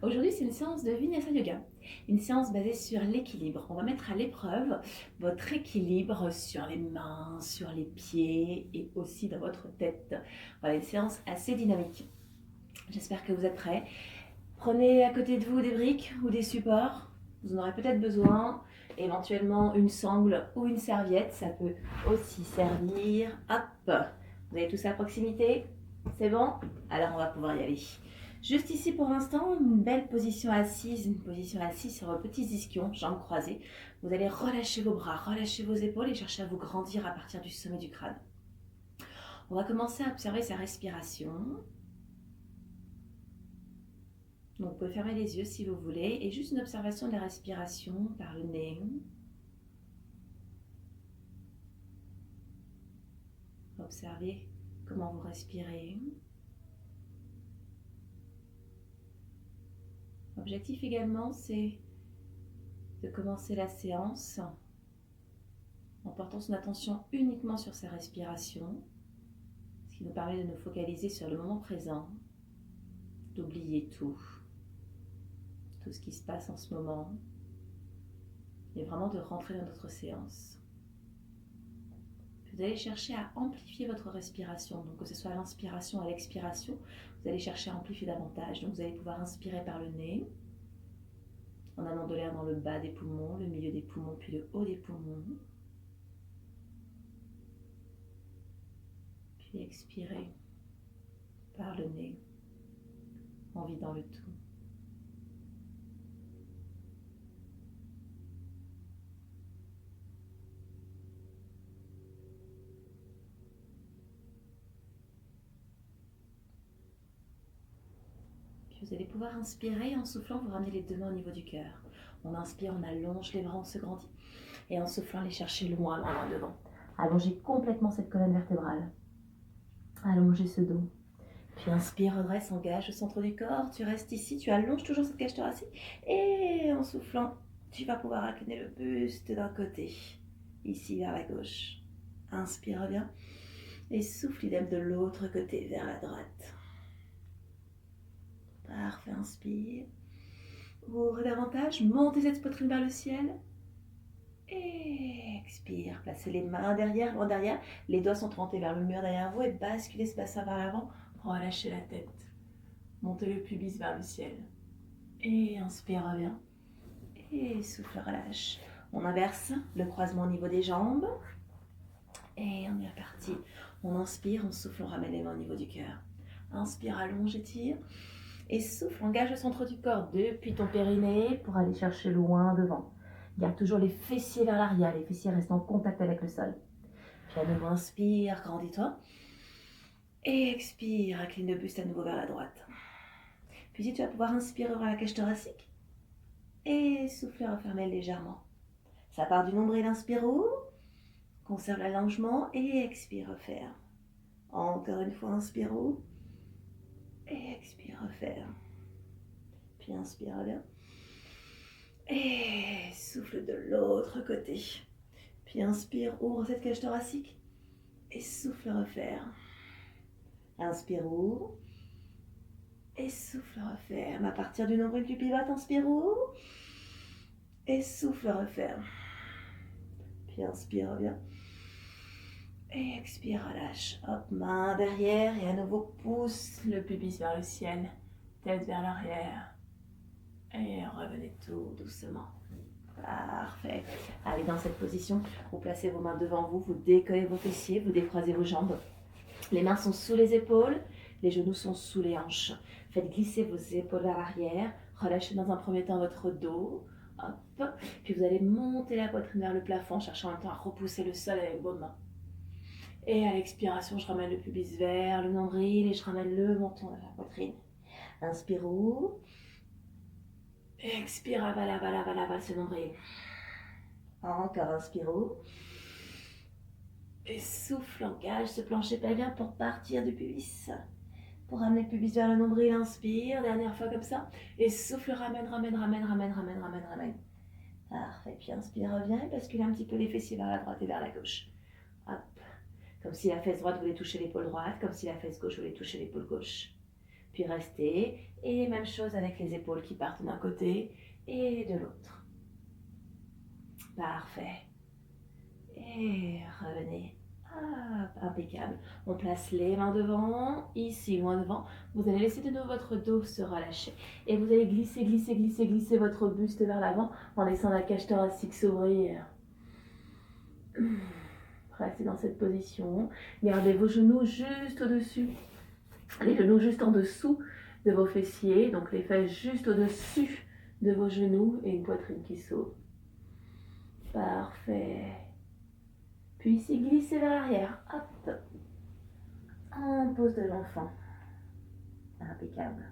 Aujourd'hui, c'est une séance de Vinyasa Yoga, une séance basée sur l'équilibre. On va mettre à l'épreuve votre équilibre sur les mains, sur les pieds et aussi dans votre tête. Voilà, une séance assez dynamique. J'espère que vous êtes prêts. Prenez à côté de vous des briques ou des supports. Vous en aurez peut-être besoin. Éventuellement une sangle ou une serviette, ça peut aussi servir. Hop, vous avez tout ça à proximité? C'est bon? Alors on va pouvoir y aller. Juste ici pour l'instant, une belle position assise sur vos petits ischions, jambes croisées. Vous allez relâcher vos bras, relâcher vos épaules et chercher à vous grandir à partir du sommet du crâne. On va commencer à observer sa respiration. Donc vous pouvez fermer les yeux si vous voulez et juste une observation de la respiration par le nez. Observez comment vous respirez. L'objectif également, c'est de commencer la séance en portant son attention uniquement sur sa respiration, ce qui nous permet de nous focaliser sur le moment présent, d'oublier tout ce qui se passe en ce moment, et vraiment de rentrer dans notre séance. Vous allez chercher à amplifier votre respiration, donc que ce soit à l'inspiration ou à l'expiration, vous allez chercher à amplifier davantage. Donc vous allez pouvoir inspirer par le nez, en amenant de l'air dans le bas des poumons, le milieu des poumons, puis le haut des poumons. Puis expirer par le nez, en vidant le tout. Vous allez pouvoir inspirer en soufflant, vous ramenez les deux mains au niveau du cœur. On inspire, on allonge les bras, on se grandit. Et en soufflant, les chercher loin, loin devant. Allongez complètement cette colonne vertébrale. Allongez ce dos. Puis inspire, redresse, engage le centre du corps. Tu restes ici, tu allonges toujours cette cage thoracique. Et en soufflant, tu vas pouvoir incliner le buste d'un côté. Ici vers la gauche. Inspire, reviens. Et souffle idem de l'autre côté vers la droite. Parfait, inspire. Ouvrez davantage, montez cette poitrine vers le ciel. Et expire, placez les mains derrière, loin derrière. Les doigts sont orientés vers le mur derrière vous et basculez ce bassin vers l'avant. Relâchez la tête. Montez le pubis vers le ciel. Et inspire, reviens. Et souffle, relâche. On inverse le croisement au niveau des jambes. Et on est reparti. On inspire, on souffle, on ramène les mains au niveau du cœur. Inspire, allonge, étire. Et souffle, engage le centre du corps depuis ton périnée pour aller chercher loin devant. Garde toujours les fessiers vers l'arrière, les fessiers restent en contact avec le sol. Puis à nouveau, inspire, grandis-toi. Et expire, incline le buste à nouveau vers la droite. Puis tu vas pouvoir inspirer vers la cage thoracique. Et souffler, refermer légèrement. Ça part du nombril, inspire, ouvre. Conserve l'allongement et expire, referme. Encore une fois, inspire, ouvre. Et expire, referme. Puis inspire, reviens. Et souffle de l'autre côté. Puis inspire, ouvre cette cage thoracique. Et souffle, referme. Inspire, ouvre. Et souffle, referme. À partir du nombril, tu pivotes, inspire, ouvre. Et souffle, referme. Puis inspire, reviens. Et expire, relâche. Hop, main derrière et à nouveau pousse le pubis vers le ciel. Tête vers l'arrière. Et revenez tout doucement. Parfait. Allez, dans cette position, vous placez vos mains devant vous, vous décollez vos fessiers, vous décroisez vos jambes. Les mains sont sous les épaules, les genoux sont sous les hanches. Faites glisser vos épaules vers l'arrière. Relâchez dans un premier temps votre dos. Hop. Puis vous allez monter la poitrine vers le plafond, cherchant en même temps à repousser le sol avec vos mains. Et à l'expiration, je ramène le pubis vers le nombril et je ramène le menton vers la poitrine. Inspire, ouvre. Expire, avale, avale, avale, avale ce nombril. Encore, inspire, ouvre. Et souffle, engage ce plancher pelvien pour partir du pubis. Pour ramener le pubis vers le nombril, inspire, dernière fois comme ça. Et souffle, ramène, ramène, ramène, ramène, ramène, ramène, ramène. Parfait, puis inspire, reviens et bascule un petit peu les fessiers vers la droite et vers la gauche. Hop, comme si la fesse droite voulait toucher l'épaule droite, comme si la fesse gauche voulait toucher l'épaule gauche. puis restez. Et même chose avec les épaules qui partent d'un côté et de l'autre. Parfait. Et revenez. Hop, impeccable. On place les mains devant, ici, loin devant. Vous allez laisser de nouveau votre dos se relâcher. Et vous allez glisser, glisser, glisser, glisser votre buste vers l'avant en laissant la cage thoracique s'ouvrir. Restez dans cette position. Gardez vos genoux juste au-dessus. Les genoux juste en dessous de vos fessiers. Donc les fesses juste au-dessus de vos genoux et une poitrine qui s'ouvre. Parfait. Puis ici, glissez vers l'arrière. Hop. En pose de l'enfant. Impeccable.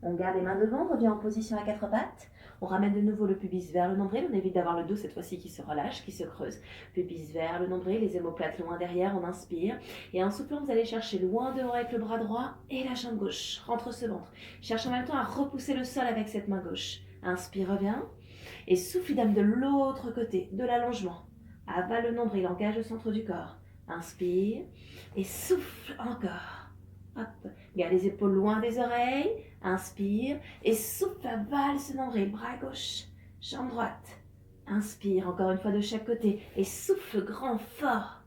On garde les mains devant, on revient en position à quatre pattes. On ramène de nouveau le pubis vers le nombril. On évite d'avoir le dos cette fois-ci qui se relâche, qui se creuse. Pubis vers le nombril, les omoplates loin derrière. On inspire. Et en soufflant, vous allez chercher loin devant avec le bras droit et la jambe gauche. Rentre ce ventre. Cherche en même temps à repousser le sol avec cette main gauche. Inspire, reviens. Et souffle idem de l'autre côté, de l'allongement. Avale le nombril, engage le centre du corps. Inspire et souffle encore. Hop. Garde les épaules loin des oreilles. Inspire et souffle, avale ce nombril. Bras gauche, jambe droite. Inspire encore une fois de chaque côté et souffle grand, fort.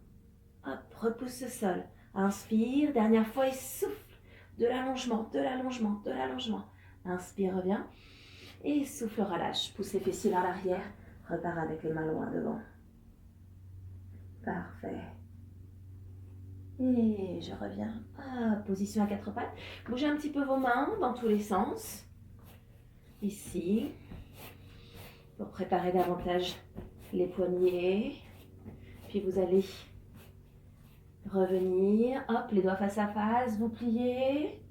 Hop, repousse le sol. Inspire, dernière fois et souffle. De l'allongement, de l'allongement, de l'allongement. Inspire, reviens. Et souffle, relâche. Pousse les fessiers vers l'arrière. Repars avec les mains loin devant. Parfait. Et je reviens à position à quatre pattes. Bougez un petit peu vos mains dans tous les sens. Ici. Pour préparer davantage les poignets. Puis vous allez revenir. Hop, les doigts face à face. Vous pliez.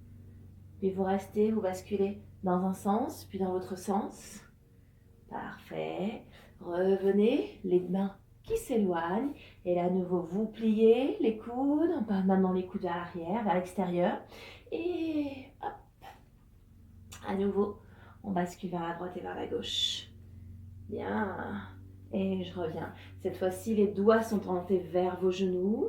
Puis vous restez, vous basculez dans un sens, puis dans l'autre sens. Parfait. Revenez, les mains qui s'éloignent. Et là, à nouveau, vous pliez les coudes. On part maintenant les coudes vers l'arrière, vers l'extérieur. Et hop. À nouveau, on bascule vers la droite et vers la gauche. Bien. Et je reviens. Cette fois-ci, les doigts sont orientés vers vos genoux.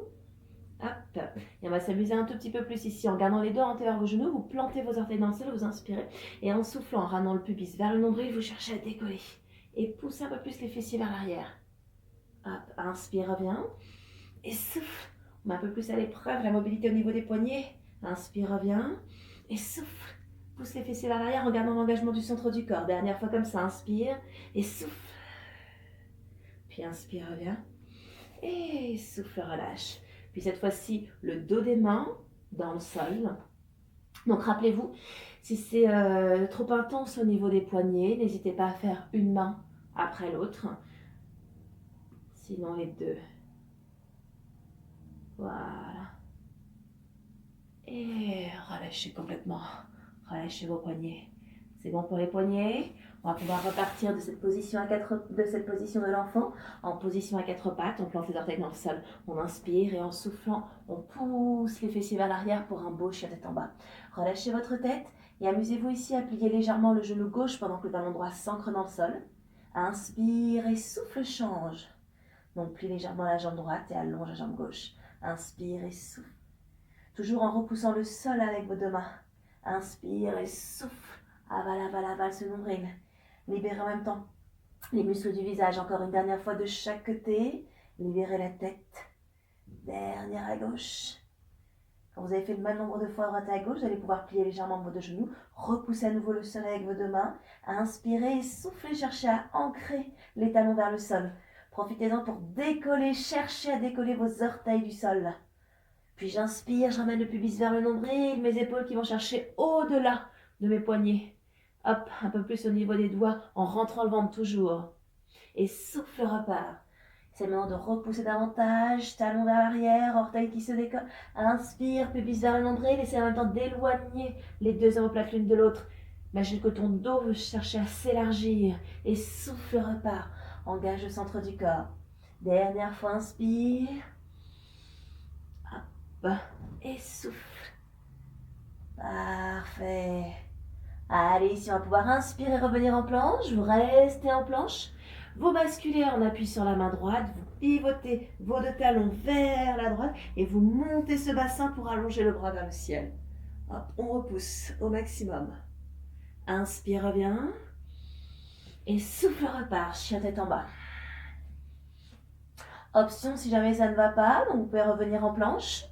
Hop. Et on va s'amuser un tout petit peu plus ici. En gardant les doigts orientés vers vos genoux, vous plantez vos orteils dans le sol, vous inspirez. Et en soufflant, en ramenant le pubis vers le nombril, vous cherchez à décoller. Et poussez un peu plus les fessiers vers l'arrière. Hop, inspire, reviens. Et souffle. On met un peu plus à l'épreuve, la mobilité au niveau des poignets. Inspire, reviens. Et souffle. Pousse les fessiers vers l'arrière en gardant l'engagement du centre du corps. Dernière fois comme ça, inspire. Et souffle. Puis inspire, reviens. Et souffle, relâche. Puis cette fois-ci, le dos des mains dans le sol. Donc rappelez-vous, si c'est trop intense au niveau des poignets, n'hésitez pas à faire une main après l'autre. Sinon les deux. Voilà. Et relâchez complètement. Relâchez vos poignets. C'est bon pour les poignets. On va pouvoir repartir de cette position de l'enfant en position à quatre pattes. On plante les orteils dans le sol. On inspire et en soufflant, on pousse les fessiers vers l'arrière pour un beau chien tête en bas. Relâchez votre tête et amusez-vous ici à plier légèrement le genou gauche pendant que le talon droit s'ancre dans le sol. Inspire et souffle, change. Donc plie légèrement la jambe droite et allonge la jambe gauche. Inspire et souffle. Toujours en repoussant le sol avec vos deux mains. Inspire et souffle. Avale, avale, avale ce nombril. Libérez en même temps les muscles du visage. Encore une dernière fois de chaque côté. Libérez la tête. Dernière à gauche. Quand vous avez fait le même nombre de fois à droite et à gauche, vous allez pouvoir plier légèrement vos deux genoux. Repoussez à nouveau le sol avec vos deux mains. Inspirez et soufflez. Cherchez à ancrer les talons vers le sol. Profitez-en pour décoller. Cherchez à décoller vos orteils du sol. Puis j'inspire, je ramène le pubis vers le nombril. Mes épaules qui vont chercher au-delà de mes poignets. Hop, un peu plus au niveau des doigts en rentrant le ventre toujours. Et souffle, repart. C'est le moment de repousser davantage, talons vers l'arrière, orteils qui se décollent. Inspire, pubis vers le nombril, et c'est en même temps d'éloigner les deux omoplates l'une de l'autre. Imagine que ton dos veut chercher à s'élargir. Et souffle, repart. Engage le centre du corps. Dernière fois, inspire. Hop, et souffle. Parfait. Allez, ici, on va pouvoir inspirer, revenir en planche. Vous restez en planche. Vous basculez en appui sur la main droite. Vous pivotez vos deux talons vers la droite. Et vous montez ce bassin pour allonger le bras vers le ciel. Hop, on repousse au maximum. Inspire, reviens. Et souffle, repart, chien tête en bas. Option si jamais ça ne va pas, donc vous pouvez revenir en planche.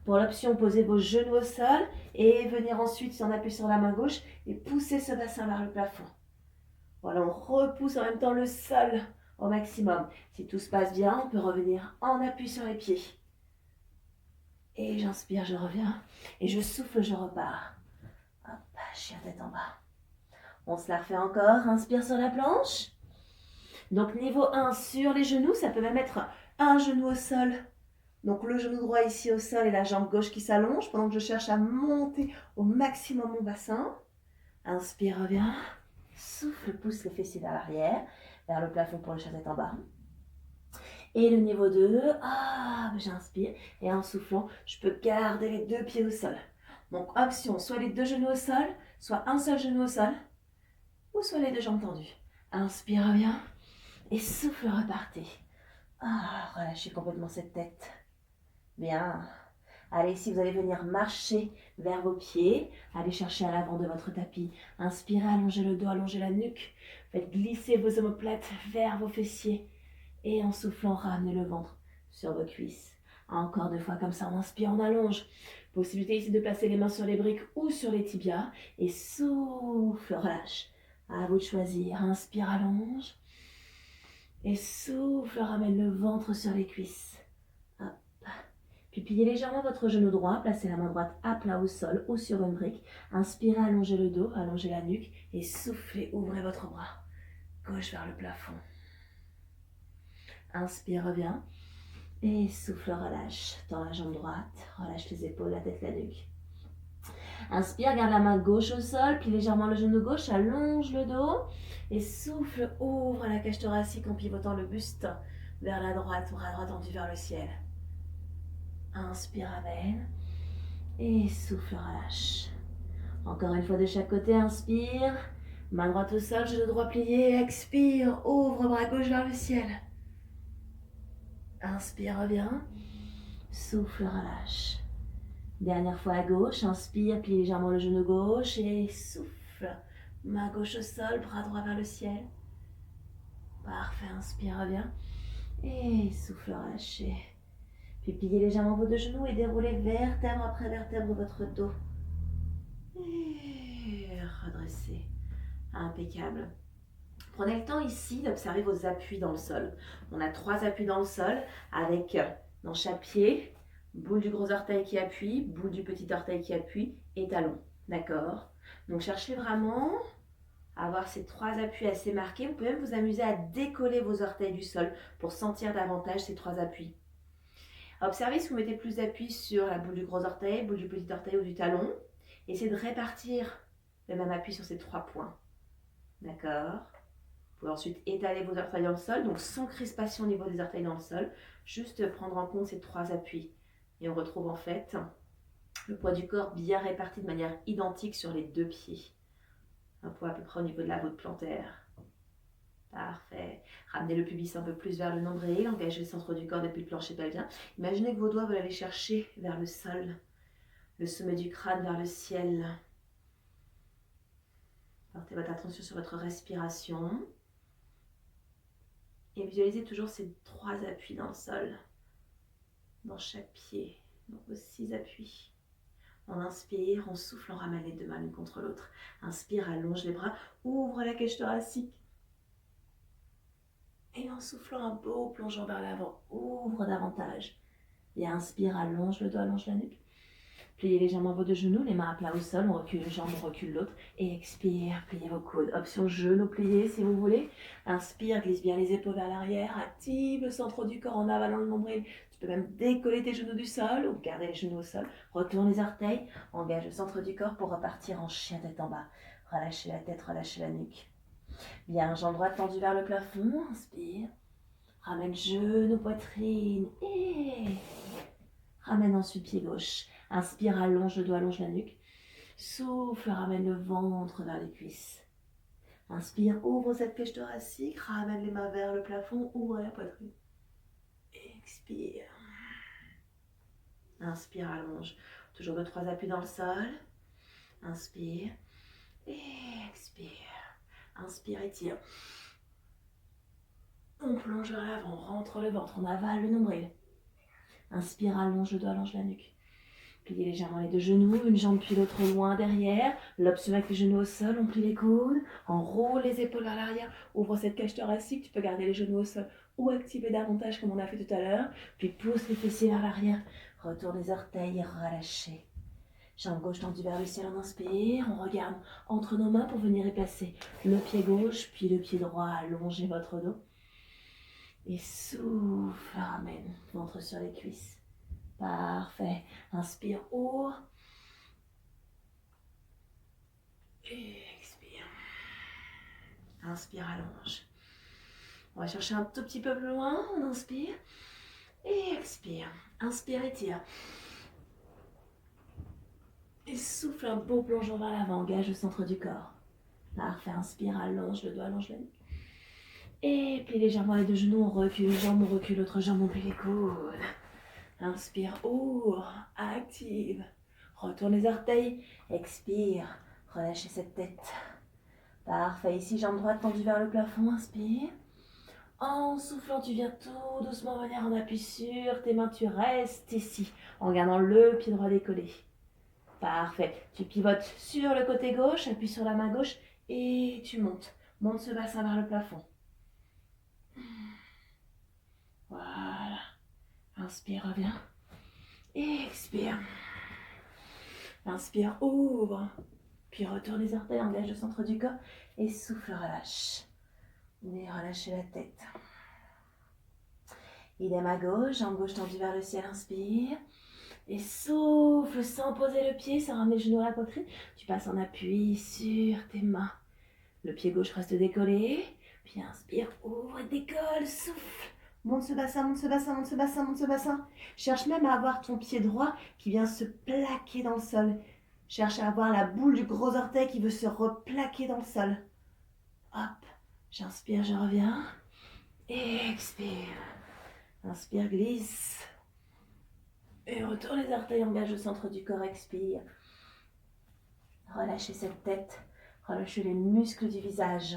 Pour l'option, posez vos genoux au sol et venir ensuite, si on appuie sur la main gauche, et pousser ce bassin vers le plafond. Voilà, on repousse en même temps le sol au maximum. Si tout se passe bien, on peut revenir en appui sur les pieds. Et j'inspire, je reviens. Et je souffle, je repars. Hop, chien tête en bas. On se la refait encore. Inspire sur la planche. Donc niveau 1 sur les genoux, ça peut même être un genou au sol. Donc le genou droit ici au sol et la jambe gauche qui s'allonge pendant que je cherche à monter au maximum mon bassin. Inspire, reviens. Souffle, pousse les fessiers vers l'arrière, vers le plafond pour le chien tête en bas. Et le niveau 2, j'inspire et en soufflant, je peux garder les deux pieds au sol. Donc option, soit les deux genoux au sol, soit un seul genou au sol, ou soit les deux jambes tendues. Inspire, reviens. Et souffle, repartez. Relâchez complètement cette tête. Bien. Allez, ici, vous allez venir marcher vers vos pieds. Allez chercher à l'avant de votre tapis. Inspirez, allongez le dos, allongez la nuque. Faites glisser vos omoplates vers vos fessiers. Et en soufflant, ramenez le ventre sur vos cuisses. Encore 2 fois comme ça, on inspire, on allonge. Possibilité ici de placer les mains sur les briques ou sur les tibias. Et souffle, relâche. À vous de choisir. Inspire, allonge. Et souffle, ramène le ventre sur les cuisses. Hop. Puis pliez légèrement votre genou droit, placez la main droite à plat au sol ou sur une brique. Inspirez, allongez le dos, allongez la nuque et soufflez, ouvrez votre bras. Gauche vers le plafond. Inspire, reviens. Et souffle, relâche. Tends la jambe droite, relâche les épaules, la tête, la nuque. Inspire, garde la main gauche au sol, plie légèrement le genou gauche, allonge le dos. Et souffle, ouvre la cage thoracique en pivotant le buste vers la droite, bras droit tendu vers le ciel. Inspire, amène. Et souffle, relâche. Encore une fois de chaque côté, inspire. Main droite au sol, genou droit plié, expire, ouvre bras gauche vers le ciel. Inspire, reviens. Souffle, relâche. Dernière fois à gauche, inspire, plie légèrement le genou gauche et souffle. Main gauche au sol, bras droit vers le ciel. Parfait, inspire, reviens. Et souffle, relâchez. Puis pliez légèrement vos deux genoux et déroulez vertèbre après vertèbre votre dos. Et redressez. Impeccable. Prenez le temps ici d'observer vos appuis dans le sol. On a 3 appuis dans le sol avec dans chaque pied, boule du gros orteil qui appuie, boule du petit orteil qui appuie et talon. D'accord? Donc cherchez vraiment à avoir ces 3 appuis assez marqués. Vous pouvez même vous amuser à décoller vos orteils du sol pour sentir davantage ces 3 appuis. Observez si vous mettez plus d'appui sur la boule du gros orteil, boule du petit orteil ou du talon. Essayez de répartir le même appui sur ces 3 points. D'accord? Vous pouvez ensuite étaler vos orteils dans le sol, donc sans crispation au niveau des orteils dans le sol. Juste prendre en compte ces 3 appuis. Et on retrouve en fait le poids du corps bien réparti de manière identique sur les 2 pieds. Un poids à peu près au niveau de la voûte plantaire. Parfait. Ramenez le pubis un peu plus vers le nombril, engagez le centre du corps depuis le plancher pelvien. Imaginez que vos doigts veulent aller chercher vers le sol, le sommet du crâne vers le ciel. Portez votre attention sur votre respiration. Et visualisez toujours ces 3 appuis dans le sol, dans chaque pied, donc vos 6 appuis. On inspire, on souffle, on ramène les 2 mains l'une contre l'autre. Inspire, allonge les bras, ouvre la cage thoracique. Et en soufflant un beau plongeon vers l'avant, ouvre davantage. Et inspire, allonge le dos, allonge la nuque. Pliez légèrement vos 2 genoux, les mains à plat au sol, on recule une jambe, on recule l'autre. Et expire, pliez vos coudes. Option genoux pliés si vous voulez. Inspire, glisse bien les épaules vers l'arrière, active le centre du corps en avalant le nombril. Tu peux même décoller tes genoux du sol ou garder les genoux au sol. Retourne les orteils, engage le centre du corps pour repartir en chien tête en bas. Relâchez la tête, relâchez la nuque. Bien, jambe droite tendue vers le plafond, inspire. Ramène genou, poitrine et ramène ensuite pied gauche. Inspire, allonge le dos, allonge la nuque. Souffle, ramène le ventre vers les cuisses. Inspire, ouvre cette cage thoracique, ramène les mains vers le plafond, ouvre la poitrine. Expire. Inspire, allonge. Toujours 2-3 appuis dans le sol. Inspire. Expire. Inspire, étire. On plonge vers l'avant, on rentre le ventre, on avale le nombril. Inspire, allonge le dos, allonge la nuque. Pliez légèrement les deux genoux, une jambe puis l'autre loin derrière. Lobe se met avec les genoux au sol, on plie les coudes, on roule les épaules vers l'arrière, ouvre cette cage thoracique, tu peux garder les genoux au sol ou activer davantage comme on a fait tout à l'heure. Puis pousse les fessiers vers l'arrière, retourne les orteils et relâchez. Jambe gauche tendue vers le ciel, on inspire, on regarde entre nos mains pour venir y placer le pied gauche puis le pied droit, allongez votre dos. Et souffle, ramène, ventre sur les cuisses. Parfait. Inspire, ouvre. Et expire. Inspire, allonge. On va chercher un tout petit peu plus loin. On inspire. Et expire. Inspire, étire. Et souffle un beau plongeon vers l'avant. Engage le centre du corps. Parfait. Inspire, allonge le dos, allonge la nuque. Et plie légèrement les deux genoux. On recule une jambe, on recule l'autre jambe, on plie les coudes. Inspire, ouvre, active. Retourne les orteils. Expire. Relâchez cette tête. Parfait. Ici, jambe droite tendue vers le plafond. Inspire. En soufflant, tu viens tout doucement venir en appui sur tes mains. Tu restes ici en gardant le pied droit décollé. Parfait. Tu pivotes sur le côté gauche, appuie sur la main gauche et tu montes. Monte ce bassin vers le plafond. Voilà. Inspire, reviens. Expire. Inspire, ouvre. Puis retourne les orteils, engage le centre du corps et souffle, relâche. Et relâchez la tête. Idem à gauche, jambe gauche tendue vers le ciel, inspire. Et souffle sans poser le pied, sans ramener le genou à la poitrine. Tu passes en appui sur tes mains. Le pied gauche reste décollé. Puis inspire, ouvre et décolle, souffle. Monte ce bassin, monte ce bassin, monte ce bassin, monte ce bassin. Cherche même à avoir ton pied droit qui vient se plaquer dans le sol. Cherche à avoir la boule du gros orteil qui veut se replaquer dans le sol. Hop, j'inspire, je reviens. Et expire. Inspire, glisse. Et retourne les orteils, engage le centre du corps, expire. Relâchez cette tête. Relâchez les muscles du visage.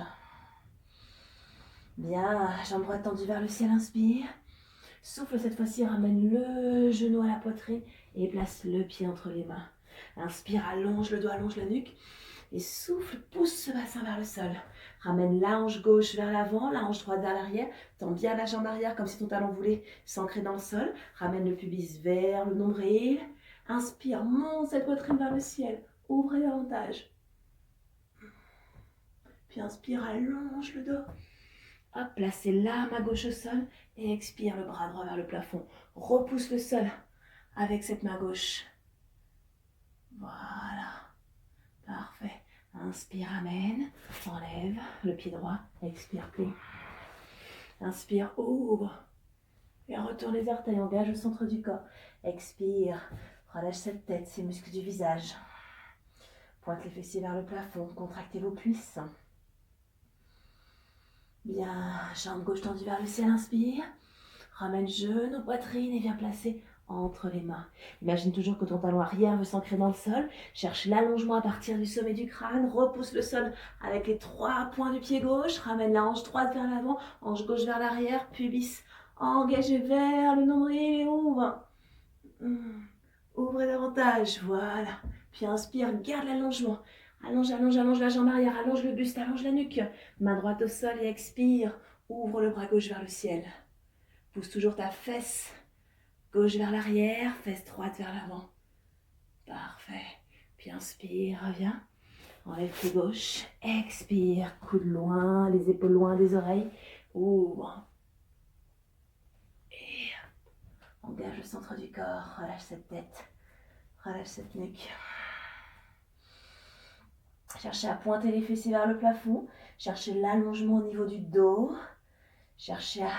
Bien, jambe droite tendue vers le ciel, inspire. Souffle cette fois-ci, ramène le genou à la poitrine et place le pied entre les mains. Inspire, allonge le dos, allonge la nuque. Et souffle, pousse ce bassin vers le sol. Ramène la hanche gauche vers l'avant, la hanche droite vers l'arrière. Tends bien la jambe arrière comme si ton talon voulait s'ancrer dans le sol. Ramène le pubis vers le nombril. Inspire, monte cette poitrine vers le ciel. Ouvrez davantage. Puis inspire, allonge le dos. Hop, placez la main gauche au sol et expire le bras droit vers le plafond. Repousse le sol avec cette main gauche. Voilà. Parfait. Inspire, amène. Enlève le pied droit. Expire, plie. Inspire, ouvre. Et retourne les orteils. Engage le centre du corps. Expire. Relâche cette tête, ces muscles du visage. Pointe les fessiers vers le plafond. Contractez vos cuisses. Bien, jambe gauche tendue vers le ciel, inspire. Ramène genou, poitrine et viens placer entre les mains. Imagine toujours que ton talon arrière veut s'ancrer dans le sol. Cherche l'allongement à partir du sommet du crâne. Repousse le sol avec les 3 points du pied gauche. Ramène la hanche droite vers l'avant, hanche gauche vers l'arrière, pubis engagé vers le nombril et ouvre. Ouvrez davantage, voilà. Puis inspire, garde l'allongement. Allonge, allonge, allonge la jambe arrière, allonge le buste, allonge la nuque. Main droite au sol et expire. Ouvre le bras gauche vers le ciel. Pousse toujours ta fesse gauche vers l'arrière, fesse droite vers l'avant. Parfait. Puis inspire, reviens. Enlève pied gauche. Expire, coude loin, les épaules loin des oreilles. Ouvre. Et engage le centre du corps. Relâche cette tête. Relâche cette nuque. Cherchez à pointer les fessiers vers le plafond. Cherchez l'allongement au niveau du dos. Cherchez à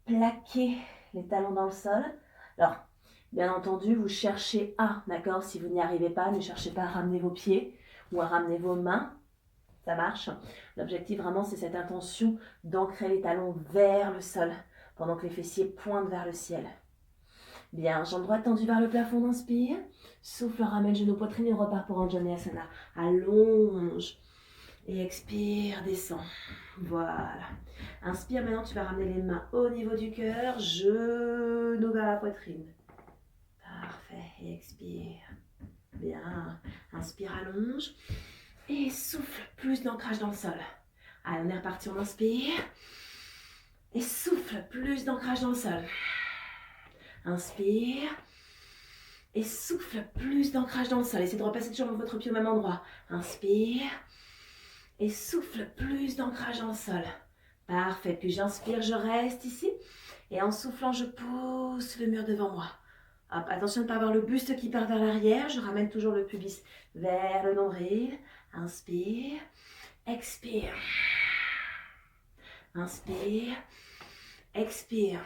plaquer les talons dans le sol. Alors, bien entendu, vous cherchez à, d'accord? Si vous n'y arrivez pas, ne cherchez pas à ramener vos pieds ou à ramener vos mains. Ça marche. L'objectif vraiment, c'est cette intention d'ancrer les talons vers le sol pendant que les fessiers pointent vers le ciel. Bien, jambe droite tendue vers le plafond, inspire. Souffle, ramène genou, poitrine et repart pour Anjaneyasana. Allonge. Et expire, descends. Voilà. Inspire, maintenant tu vas ramener les mains au niveau du cœur, genou vers la poitrine. Parfait. Et expire. Bien. Inspire, allonge. Et souffle, plus d'ancrage dans le sol. Allez, on est reparti, on inspire. Et souffle, plus d'ancrage dans le sol. Inspire. Et souffle, plus d'ancrage dans le sol. Essayez de repasser toujours votre pied au même endroit. Inspire. Et souffle, plus d'ancrage dans le sol. Parfait. Puis j'inspire, je reste ici. Et en soufflant, je pousse le mur devant moi. Hop, attention de ne pas avoir le buste qui part vers l'arrière. Je ramène toujours le pubis vers le nombril. Inspire. Expire. Inspire. Expire.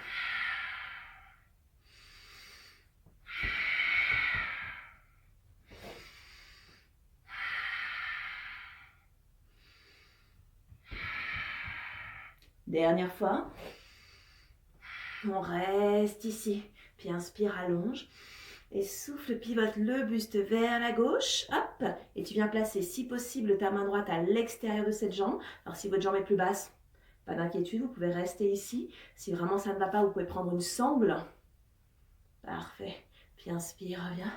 Dernière fois. On reste ici. Puis inspire, allonge. Et souffle, pivote le buste vers la gauche. Hop. Et tu viens placer, si possible, ta main droite à l'extérieur de cette jambe. Alors si votre jambe est plus basse, pas d'inquiétude, vous pouvez rester ici. Si vraiment ça ne va pas, vous pouvez prendre une sangle. Parfait. Puis inspire, reviens.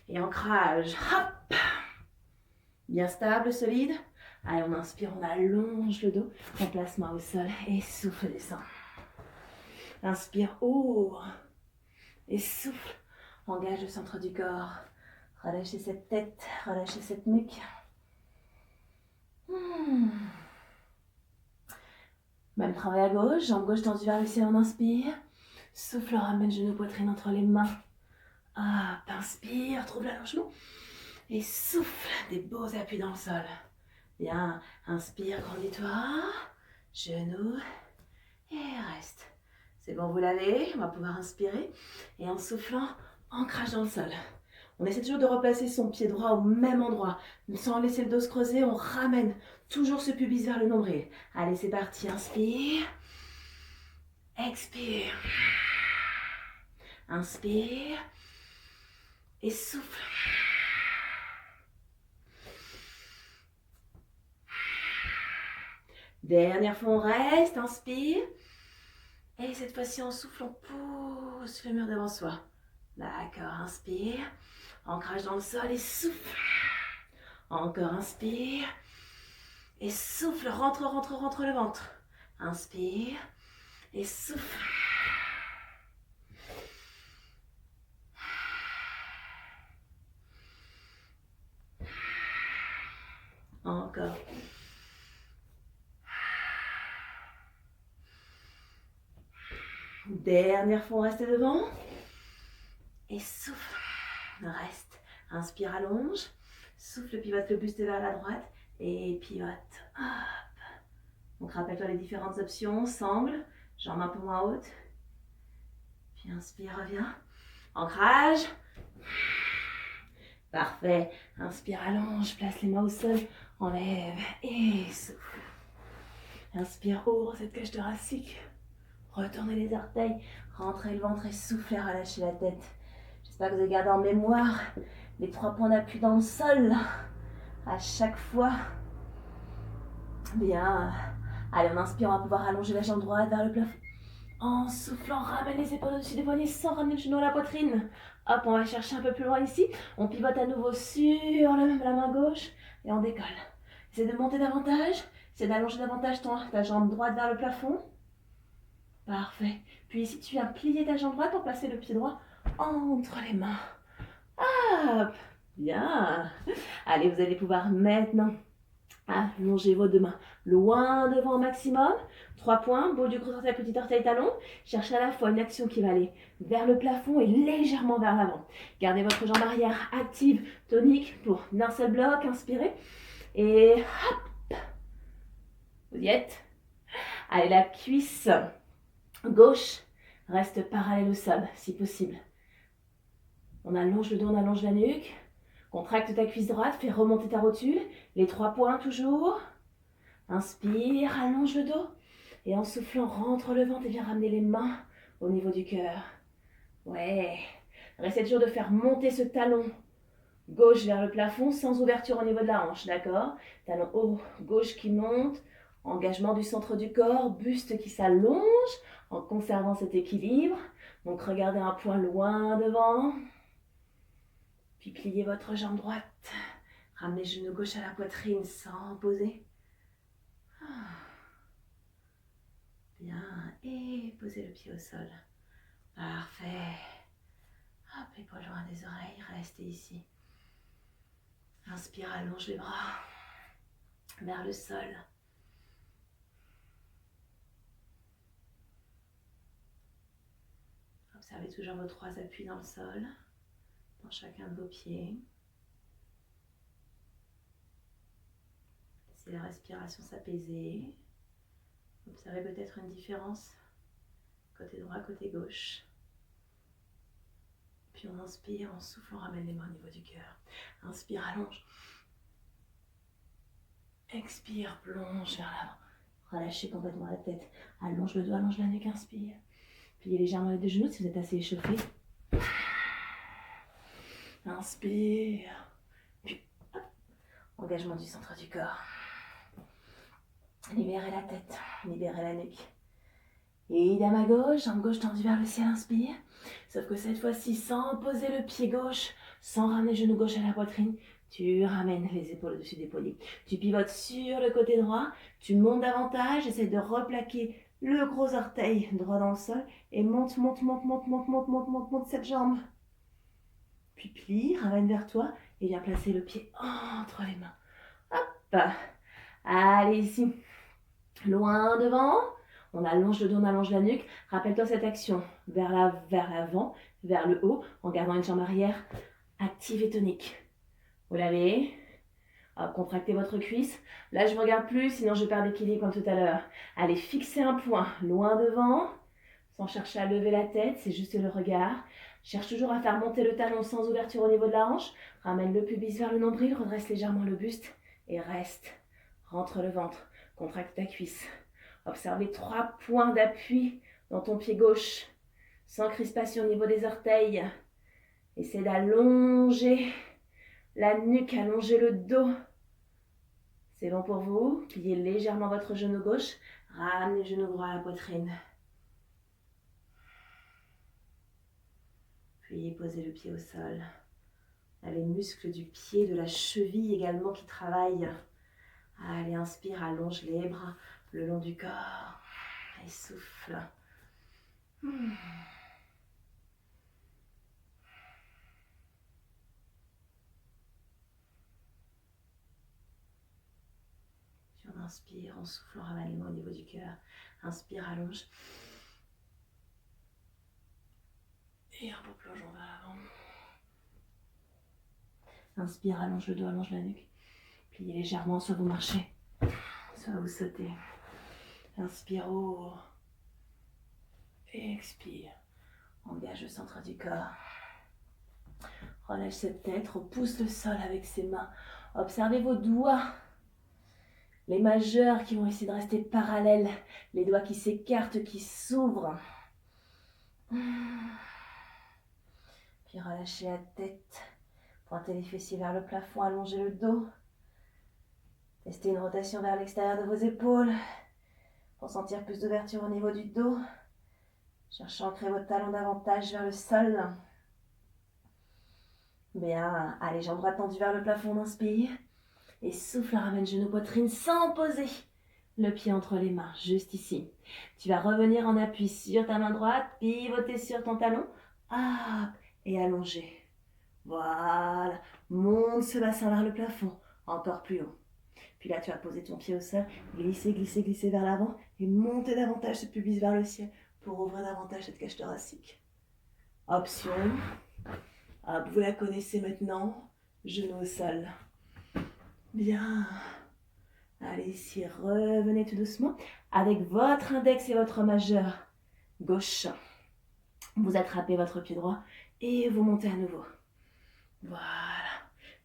Et ancrage. Hop. Bien stable, solide. Allez, on inspire, on allonge le dos. On place main au sol et souffle, descend. Inspire, ouvre. Et souffle. Engage le centre du corps. Relâchez cette tête, relâchez cette nuque. Même travail à gauche, jambe gauche tendue vers le ciel, on inspire. Souffle, ramène genou, poitrine entre les mains. Hop, inspire, trouve l'allongement. Et souffle, des beaux appuis dans le sol. Bien, inspire, grandis-toi. Genou. Et reste. C'est bon, vous l'avez. On va pouvoir inspirer. Et en soufflant, ancrage dans le sol. On essaie toujours de replacer son pied droit au même endroit. Sans laisser le dos se creuser, on ramène toujours ce pubis vers le nombril. Allez, c'est parti. Inspire. Expire. Inspire. Et souffle. Dernière fois, on reste. Inspire. Et cette fois-ci, on souffle, on pousse le mur devant soi. D'accord, inspire. Ancrage dans le sol et souffle. Encore, inspire. Et souffle, rentre, rentre, rentre le ventre. Inspire. Et souffle. Encore. Dernière fois, on reste devant. Et souffle. Reste. Inspire, allonge. Souffle, pivote le buste vers la droite. Et pivote. Hop. Donc rappelle-toi les différentes options. Sangle. Jambe un peu moins haute. Puis inspire, reviens. Ancrage. Parfait. Inspire, allonge. Place les mains au sol. Enlève. Et souffle. Inspire, ouvre cette cage thoracique. Retournez les orteils. Rentrez le ventre et soufflez, relâchez la tête. J'espère que vous avez gardé en mémoire les 3 points d'appui dans le sol. À chaque fois. Bien. Allez, on inspire, on va pouvoir allonger la jambe droite vers le plafond. En soufflant, ramène les épaules au-dessus des poignets sans ramener le genou à la poitrine. Hop, on va chercher un peu plus loin ici. On pivote à nouveau sur la main gauche et on décolle. Essaye de monter davantage. Essaye d'allonger davantage ta jambe droite vers le plafond. Parfait. Puis ici, tu viens plier ta jambe droite pour placer le pied droit entre les mains. Hop. Bien. Allez, vous allez pouvoir maintenant allonger vos 2 mains loin devant au maximum. 3 points, bout du gros orteil, petit orteil, talon. Cherchez à la fois une action qui va aller vers le plafond et légèrement vers l'avant. Gardez votre jambe arrière active, tonique pour d'un seul bloc. Inspirez. Et hop. Vous y êtes. Allez, la cuisse gauche reste parallèle au sol, si possible. On allonge le dos, on allonge la nuque. Contracte ta cuisse droite, fais remonter ta rotule. Les 3 points toujours. Inspire, allonge le dos. Et en soufflant, rentre le ventre et viens ramener les mains au niveau du cœur. Ouais. Restez toujours de faire monter ce talon gauche vers le plafond sans ouverture au niveau de la hanche, d'accord? Talon haut, gauche qui monte. Engagement du centre du corps, buste qui s'allonge en conservant cet équilibre. Donc regardez un point loin devant. Puis pliez votre jambe droite. Ramenez le genou gauche à la poitrine sans poser. Bien. Et posez le pied au sol. Parfait. Hop, épaule loin des oreilles. Restez ici. Inspire, allonge les bras vers le sol. Observez toujours vos 3 appuis dans le sol, dans chacun de vos pieds. Laissez la respiration s'apaiser. Observez peut-être une différence côté droit, côté gauche. Puis on inspire, on souffle, on ramène les mains au niveau du cœur. Inspire, allonge. Expire, plonge vers l'avant. Relâchez complètement la tête. Allonge le dos, allonge la nuque, inspire. Pliez légèrement les 2 genoux si vous êtes assez échauffé. Inspire. Puis, hop. Engagement du centre du corps. Libérez la tête, libérez la nuque. Et idem à gauche, jambe gauche tendue vers le ciel, inspire. Sauf que cette fois-ci, sans poser le pied gauche, sans ramener le genou gauche à la poitrine, tu ramènes les épaules au-dessus des poignets. Tu pivotes sur le côté droit, tu montes davantage, essaie de replaquer le gros orteil droit dans le sol et monte cette jambe. Puis plie, ramène vers toi et viens placer le pied entre les mains. Hop! Allez ici. Loin devant, on allonge le dos, on allonge la nuque. Rappelle-toi cette action vers l'avant, vers le haut, en gardant une jambe arrière active et tonique. Vous l'avez. Contractez votre cuisse. Là, je ne regarde plus, sinon je perds l'équilibre comme tout à l'heure. Allez, fixez un point loin devant, sans chercher à lever la tête, c'est juste le regard. Cherche toujours à faire monter le talon sans ouverture au niveau de la hanche. Ramène le pubis vers le nombril, redresse légèrement le buste et reste. Rentre le ventre. Contracte ta cuisse. Observe les 3 points d'appui dans ton pied gauche. Sans crispation au niveau des orteils. Essaie d'allonger la nuque, allonger le dos. C'est bon pour vous. Pliez légèrement votre genou gauche. Ramenez le genou droit à la poitrine. Puis posez le pied au sol. Les muscles du pied, de la cheville également qui travaillent. Allez, inspire, allonge les bras le long du corps. Et souffle. Puis on inspire, on souffle, on ramène les mains au niveau du cœur. Inspire, allonge. Et un beau plongeon vers l'avant. Inspire, allonge le dos, allonge la nuque. Pliez légèrement, soit vous marchez, soit vous sautez. Inspire haut. Et expire. Engage le centre du corps. Relâche cette tête, repousse le sol avec ses mains. Observez vos doigts. Les majeurs qui vont essayer de rester parallèles. Les doigts qui s'écartent, qui s'ouvrent. Puis relâchez la tête. Pointez les fessiers vers le plafond, allongez le dos. Testez une rotation vers l'extérieur de vos épaules pour sentir plus d'ouverture au niveau du dos. Cherchez à ancrer votre talon davantage vers le sol. Bien, allez, jambes droites tendues vers le plafond, on inspire. Et souffle, ramène genou poitrine sans poser le pied entre les mains, juste ici. Tu vas revenir en appui sur ta main droite, pivoter sur ton talon. Hop, et allonger. Voilà, monte ce bassin vers le plafond, encore plus haut. Puis là, tu vas poser ton pied au sol, glisser, glisser, glisser vers l'avant et monter davantage ce pubis vers le ciel pour ouvrir davantage cette cage thoracique. Option. Hop, vous la connaissez maintenant, genou au sol. Bien. Allez, ici, revenez tout doucement avec votre index et votre majeur gauche. Vous attrapez votre pied droit et vous montez à nouveau. Voilà.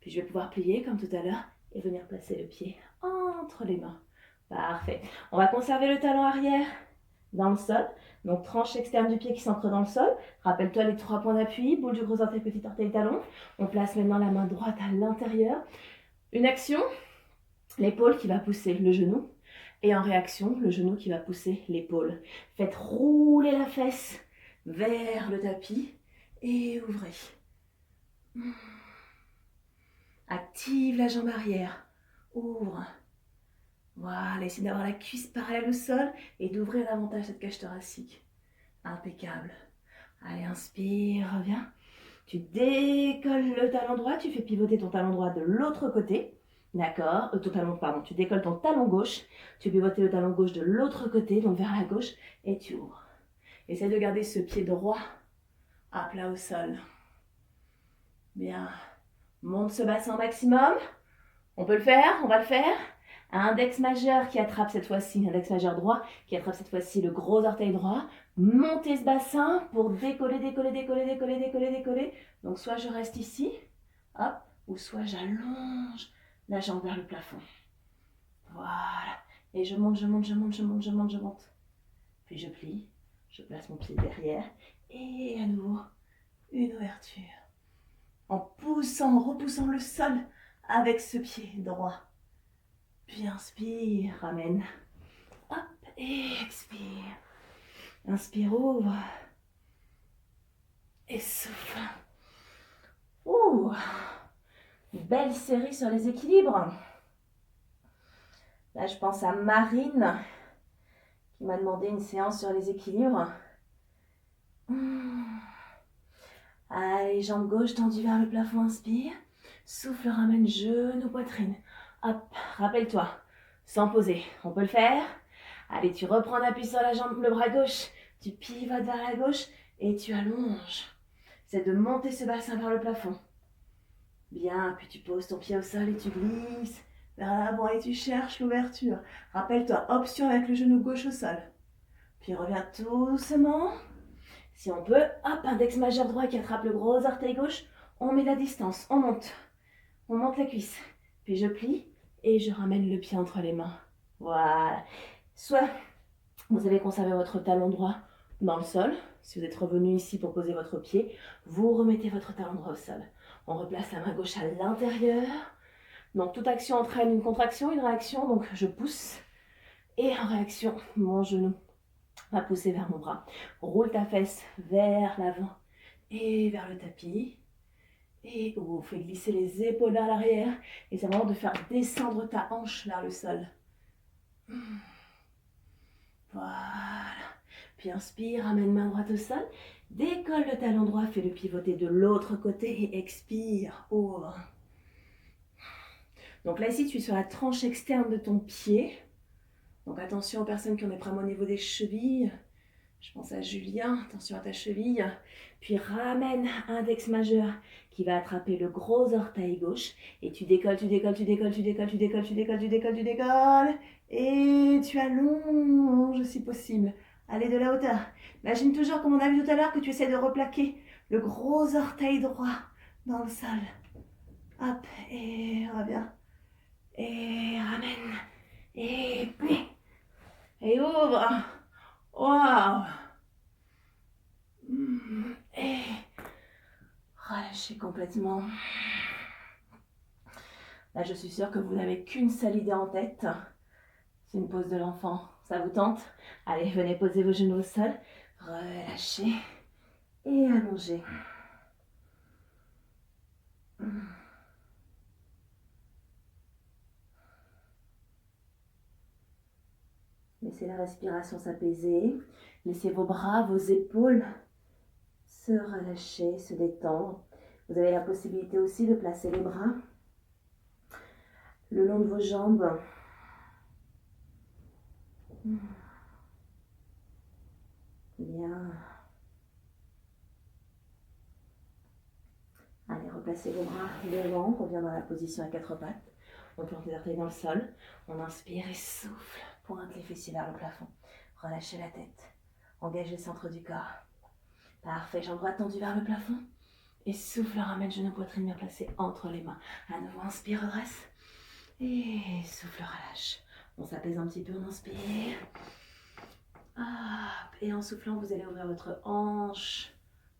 Puis je vais pouvoir plier comme tout à l'heure et venir placer le pied entre les mains. Parfait. On va conserver le talon arrière dans le sol. Donc, tranche externe du pied qui s'ancre dans le sol. Rappelle-toi les 3 points d'appui, boule du gros orteil, petit orteil, talon. On place maintenant la main droite à l'intérieur. Une action, l'épaule qui va pousser le genou. Et en réaction, le genou qui va pousser l'épaule. Faites rouler la fesse vers le tapis et ouvrez. Active la jambe arrière. Ouvre. Voilà, essayez d'avoir la cuisse parallèle au sol et d'ouvrir davantage cette cage thoracique. Impeccable. Allez, inspire, reviens. Tu décolles le talon droit, tu fais pivoter ton talon droit de l'autre côté. D'accord, tu décolles ton talon gauche, tu pivotes le talon gauche de l'autre côté, donc vers la gauche, et tu ouvres. Essaye de garder ce pied droit à plat au sol. Bien. Monte ce bassin au maximum. On peut le faire, on va le faire. Index majeur qui attrape cette fois-ci, index majeur droit, qui attrape cette fois-ci le gros orteil droit. Montez ce bassin pour décoller, décoller, décoller, décoller, décoller, décoller. Donc soit je reste ici, hop, ou soit j'allonge la jambe vers le plafond. Voilà. Et je monte, je monte, je monte, je monte, je monte, je monte. Puis je plie, je place mon pied derrière. Et à nouveau, une ouverture. En poussant, en repoussant le sol avec ce pied droit. Puis inspire, ramène. Hop, et expire. Inspire, ouvre. Et souffle. Ouh, belle série sur les équilibres. Là, je pense à Marine qui m'a demandé une séance sur les équilibres. Allez, jambe gauche tendue vers le plafond, inspire. Souffle, ramène genou, poitrine. Hop, rappelle-toi, sans poser, on peut le faire. Allez, tu reprends l'appui sur la jambe, le bras gauche, tu pivotes vers la gauche et tu allonges. C'est de monter ce bassin vers le plafond. Bien, puis tu poses ton pied au sol et tu glisses vers l'avant et tu cherches l'ouverture. Rappelle-toi, option avec le genou gauche au sol. Puis reviens doucement. Si on peut, hop, index majeur droit qui attrape le gros orteil gauche. On met la distance, on monte la cuisse. Puis je plie et je ramène le pied entre les mains. Voilà. Soit vous avez conservé votre talon droit dans le sol. Si vous êtes revenu ici pour poser votre pied, vous remettez votre talon droit au sol. On replace la main gauche à l'intérieur. Donc toute action entraîne une contraction, une réaction. Donc je pousse. Et en réaction, mon genou va pousser vers mon bras. Roule ta fesse vers l'avant et vers le tapis. Et fais glisser les épaules vers l'arrière. Et c'est vraiment de faire descendre ta hanche vers le sol. Voilà. Puis inspire, ramène main droite au sol. Décolle le talon droit, fais le pivoter de l'autre côté et expire, ouvre. Donc là ici tu es sur la tranche externe de ton pied. Donc attention aux personnes qui ont des problèmes au niveau des chevilles. Je pense à Julien, attention à ta cheville. Puis ramène index majeur qui va attraper le gros orteil gauche. Et tu décolles, tu décolles, tu décolles, tu décolles, tu décolles, tu décolles, tu décolles, tu décolles. Et tu allonges si possible. Allez de la hauteur. Imagine toujours, comme on a vu tout à l'heure, que tu essaies de replaquer le gros orteil droit dans le sol. Hop, et reviens. Et ramène. Et plie. Et ouvre. Waouh. Et relâchez complètement. Là, je suis sûre que vous n'avez qu'une seule idée en tête. C'est une pose de l'enfant. Ça vous tente? Allez, venez poser vos genoux au sol. Relâchez. Et allongez. Laissez la respiration s'apaiser. Laissez vos bras, vos épaules se relâcher, se détendre. Vous avez la possibilité aussi de placer les bras le long de vos jambes. Bien. Allez, replacez vos bras devant. On revient dans la position à 4 pattes. On plante les orteils dans le sol. On inspire et souffle. Pointe les fessiers vers le plafond. Relâchez la tête. Engagez le centre du corps. Parfait. Jambe droite tendue vers le plafond. Et souffle, ramène genou, poitrine bien placée entre les mains. À nouveau, inspire, redresse. Et souffle, relâche. On s'apaise un petit peu, on inspire. Et en soufflant, vous allez ouvrir votre hanche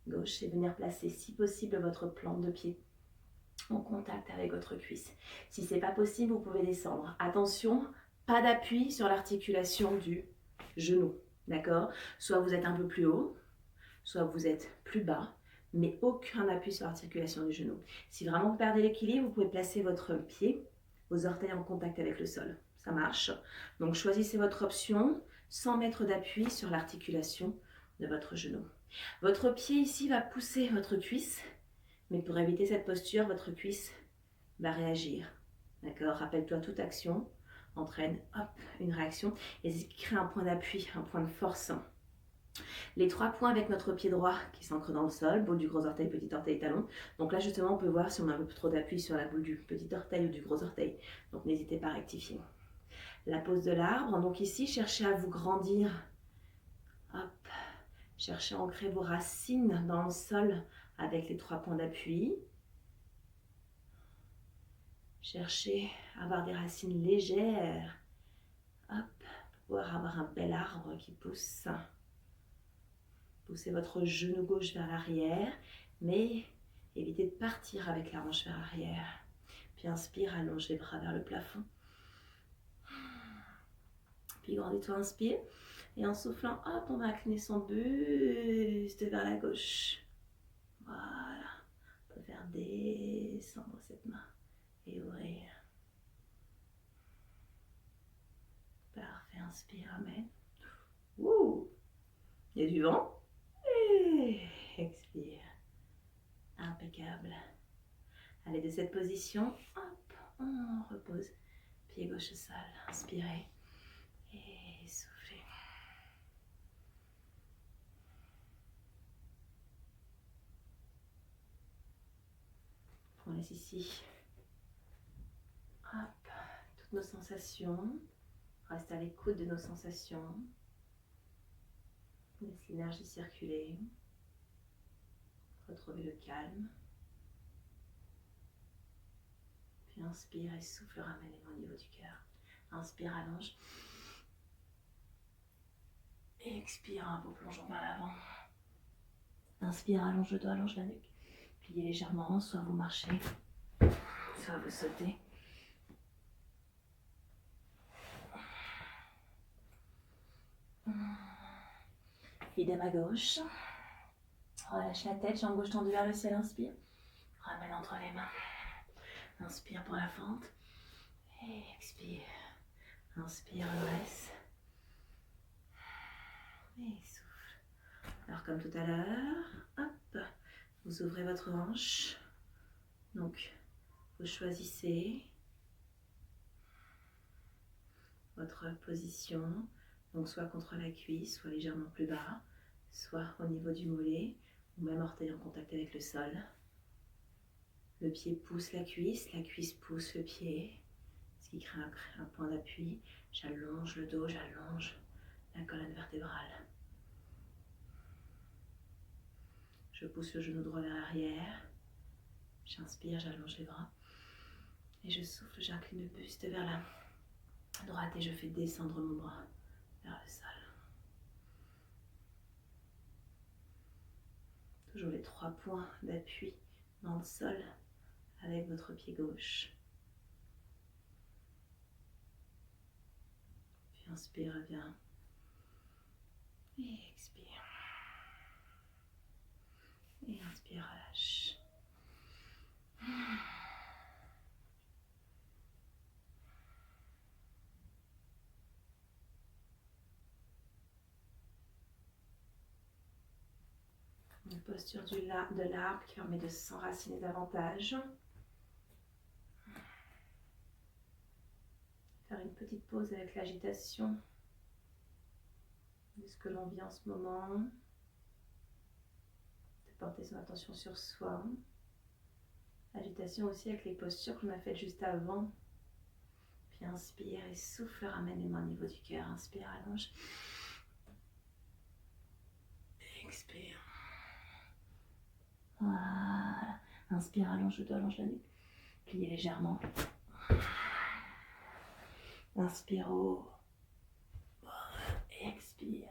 gauche et venir placer, si possible, votre plante de pied en contact avec votre cuisse. Si ce n'est pas possible, vous pouvez descendre. Attention, pas d'appui sur l'articulation du genou, d'accord? Soit vous êtes un peu plus haut, soit vous êtes plus bas, mais aucun appui sur l'articulation du genou. Si vraiment vous perdez l'équilibre, vous pouvez placer votre pied, vos orteils en contact avec le sol. Ça marche. Donc choisissez votre option sans mettre d'appui sur l'articulation de votre genou. Votre pied ici va pousser votre cuisse, mais pour éviter cette posture, votre cuisse va réagir. D'accord? Rappelle-toi, toute action entraîne une réaction et c'est ce qui crée un point d'appui, un point de force. Les 3 points avec notre pied droit qui s'ancre dans le sol, boule du gros orteil, petit orteil, talon. Donc là justement on peut voir si on a un peu trop d'appui sur la boule du petit orteil ou du gros orteil. Donc n'hésitez pas à rectifier. La pose de l'arbre, donc ici cherchez à vous grandir. Hop. Cherchez à ancrer vos racines dans le sol avec les 3 points d'appui. Cherchez à avoir des racines légères. Hop, pour pouvoir avoir un bel arbre qui pousse. Poussez votre genou gauche vers l'arrière, mais évitez de partir avec la hanche vers l'arrière. Puis inspire, allonge les bras vers le plafond. Puis grandis-toi, inspire. Et en soufflant, hop, on va incliner son buste vers la gauche. Voilà. On peut faire descendre cette main et ouvrir. Parfait, inspire, amen. Ouh, il y a du vent. Et expire. Impeccable. Allez, de cette position, hop, on repose. Pied gauche au sol. Inspirez et soufflez. On laisse ici hop, toutes nos sensations. Reste à l'écoute de nos sensations. Laisse l'énergie circuler. Retrouvez le calme. Puis inspire et souffle, ramène les mains au niveau du cœur. Inspire, allonge. Et expire, un beau plongeon vers l'avant. Inspire, allonge le dos, allonge la nuque. Pliez légèrement, soit vous marchez, soit vous sautez. Idem à gauche. Relâche la tête, jambe gauche tendue vers le ciel, inspire. Ramène entre les mains. Inspire pour la fente. Et expire. Inspire, redresse. Et souffle. Alors comme tout à l'heure, hop, vous ouvrez votre hanche. Donc, vous choisissez votre position. Donc soit contre la cuisse, soit légèrement plus bas, soit au niveau du mollet, ou même orteil en contact avec le sol. Le pied pousse la cuisse pousse le pied, ce qui crée un point d'appui. J'allonge le dos, j'allonge la colonne vertébrale. Je pousse le genou droit vers l'arrière. J'inspire, j'allonge les bras. Et je souffle, j'incline le buste vers la droite et je fais descendre mon bras vers le sol. Toujours les 3 points d'appui dans le sol avec votre pied gauche. Puis inspire, reviens. Et expire. Et inspire, relâche. Une posture de l'arbre qui permet de s'enraciner davantage. Faire une petite pause avec l'agitation de ce que l'on vit en ce moment. De porter son attention sur soi. Agitation aussi avec les postures qu'on a faites juste avant. Puis inspire et souffle, ramène les mains au niveau du cœur. Inspire, allonge. Expire. Voilà. Inspire, allonge le dos, allonge la nuque. Pliez légèrement. Inspire haut. Expire.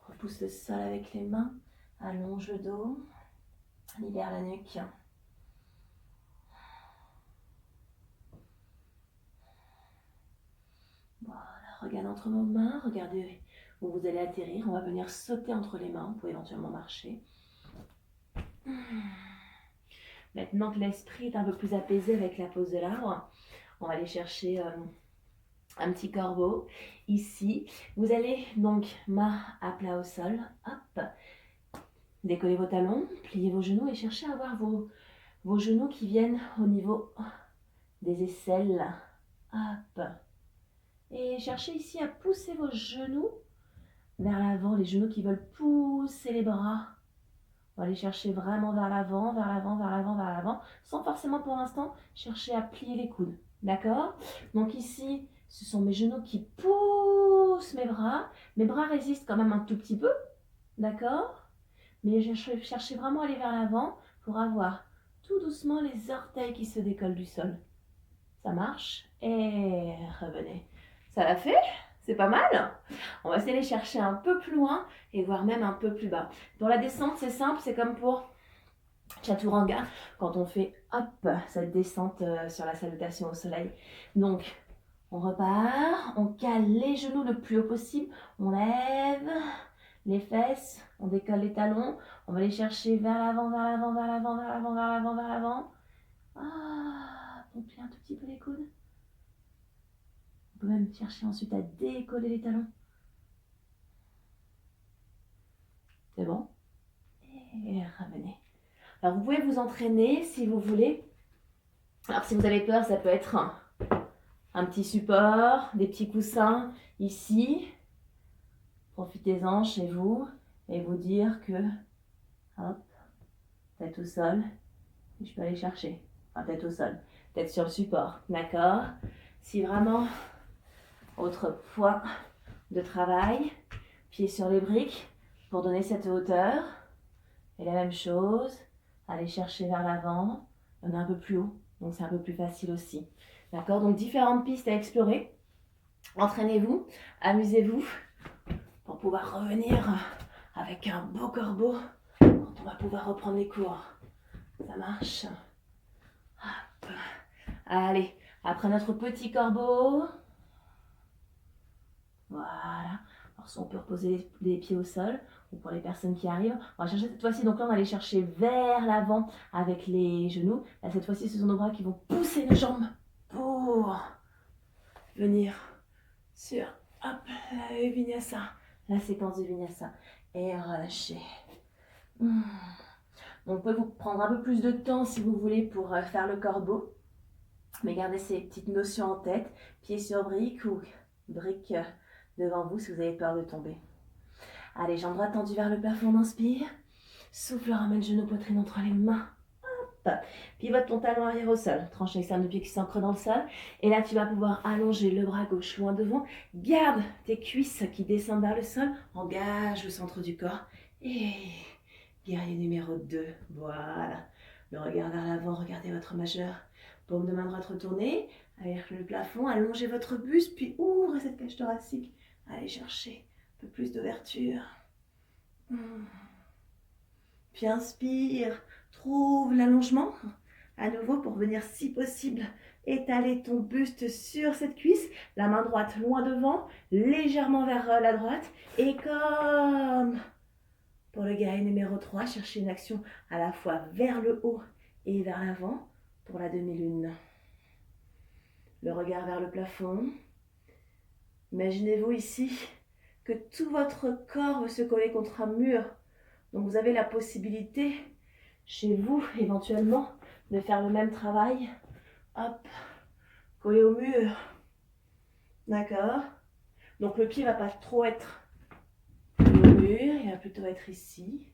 Repousse le sol avec les mains. Allonge le dos. Libère la nuque. Voilà, regardez entre vos mains. Regardez où vous allez atterrir. On va venir sauter entre les mains. Vous pouvez éventuellement marcher. Maintenant que l'esprit est un peu plus apaisé avec la pose de l'arbre, on va aller chercher un petit corbeau. Ici, vous allez donc main à plat au sol. Hop. Décollez vos talons, pliez vos genoux et cherchez à avoir vos genoux qui viennent au niveau des aisselles. Hop. Et cherchez ici à pousser vos genoux vers l'avant, les genoux qui veulent pousser les bras. On va aller chercher vraiment vers l'avant, vers l'avant, vers l'avant, vers l'avant, sans forcément pour l'instant chercher à plier les coudes. D'accord? Donc ici, ce sont mes genoux qui poussent mes bras. Mes bras résistent quand même un tout petit peu. D'accord? Mais je cherche vraiment à aller vers l'avant pour avoir tout doucement les orteils qui se décollent du sol. Ça marche? Et revenez. Ça l'a fait? C'est pas mal? On va essayer d'aller chercher un peu plus loin et voire même un peu plus bas. Pour la descente, c'est simple, c'est comme pour Chaturanga, quand on fait hop, cette descente sur la salutation au soleil. Donc, on repart, on cale les genoux le plus haut possible, on lève les fesses, on décolle les talons, on va les chercher vers l'avant, vers l'avant, vers l'avant, vers l'avant, vers l'avant, vers l'avant. Ah, on plie un tout petit peu les coudes. On peut même chercher ensuite à décoller les talons. C'est bon? Et revenez. Alors, vous pouvez vous entraîner si vous voulez. Alors, si vous avez peur, ça peut être un petit support, des petits coussins ici. Profitez-en chez vous et vous dire que, hop, tête au sol, et je peux aller chercher. Enfin, tête au sol, tête sur le support, d'accord? Si vraiment, autre point de travail, pied sur les briques pour donner cette hauteur. Et la même chose, aller chercher vers l'avant, il y en a un peu plus haut, donc c'est un peu plus facile aussi. D'accord? Donc différentes pistes à explorer. Entraînez-vous, amusez-vous pour pouvoir revenir avec un beau corbeau quand on va pouvoir reprendre les cours. Ça marche? Hop. Allez, après notre petit corbeau. Voilà. Alors, si on peut reposer les pieds au sol, ou pour les personnes qui arrivent, on va chercher cette fois-ci. Donc là, on va aller chercher vers l'avant avec les genoux. Là, cette fois-ci, ce sont nos bras qui vont pousser nos jambes pour venir sur hop, la vinyasa, la séquence de vinyasa. Et relâcher. Donc, vous pouvez vous prendre un peu plus de temps si vous voulez pour faire le corbeau. Mais gardez ces petites notions en tête. Pieds sur briques ou briques devant vous si vous avez peur de tomber. Allez, jambes droites tendues vers le plafond, on inspire. Souffle, ramène genou, poitrine entre les mains. Hop. Pivote ton talon arrière au sol. Tranche l'externe de pied qui s'ancre dans le sol. Et là, tu vas pouvoir allonger le bras gauche loin devant. Garde tes cuisses qui descendent vers le sol. Engage le centre du corps. Et guerrier numéro 2. Voilà. Le regard vers l'avant, regardez votre majeur. Paume de main droite retournée. Avec le plafond, allongez votre buste, puis ouvrez cette cage thoracique. Allez chercher un peu plus d'ouverture. Puis inspire, trouve l'allongement. À nouveau, pour venir, si possible, étaler ton buste sur cette cuisse. La main droite loin devant, légèrement vers la droite. Et comme pour le guerrier numéro 3, cherchez une action à la fois vers le haut et vers l'avant pour la demi-lune. Le regard vers le plafond. Imaginez-vous ici que tout votre corps veut se coller contre un mur. Donc vous avez la possibilité, chez vous éventuellement, de faire le même travail. Hop, coller au mur. D'accord? Donc le pied ne va pas trop être au mur, il va plutôt être ici.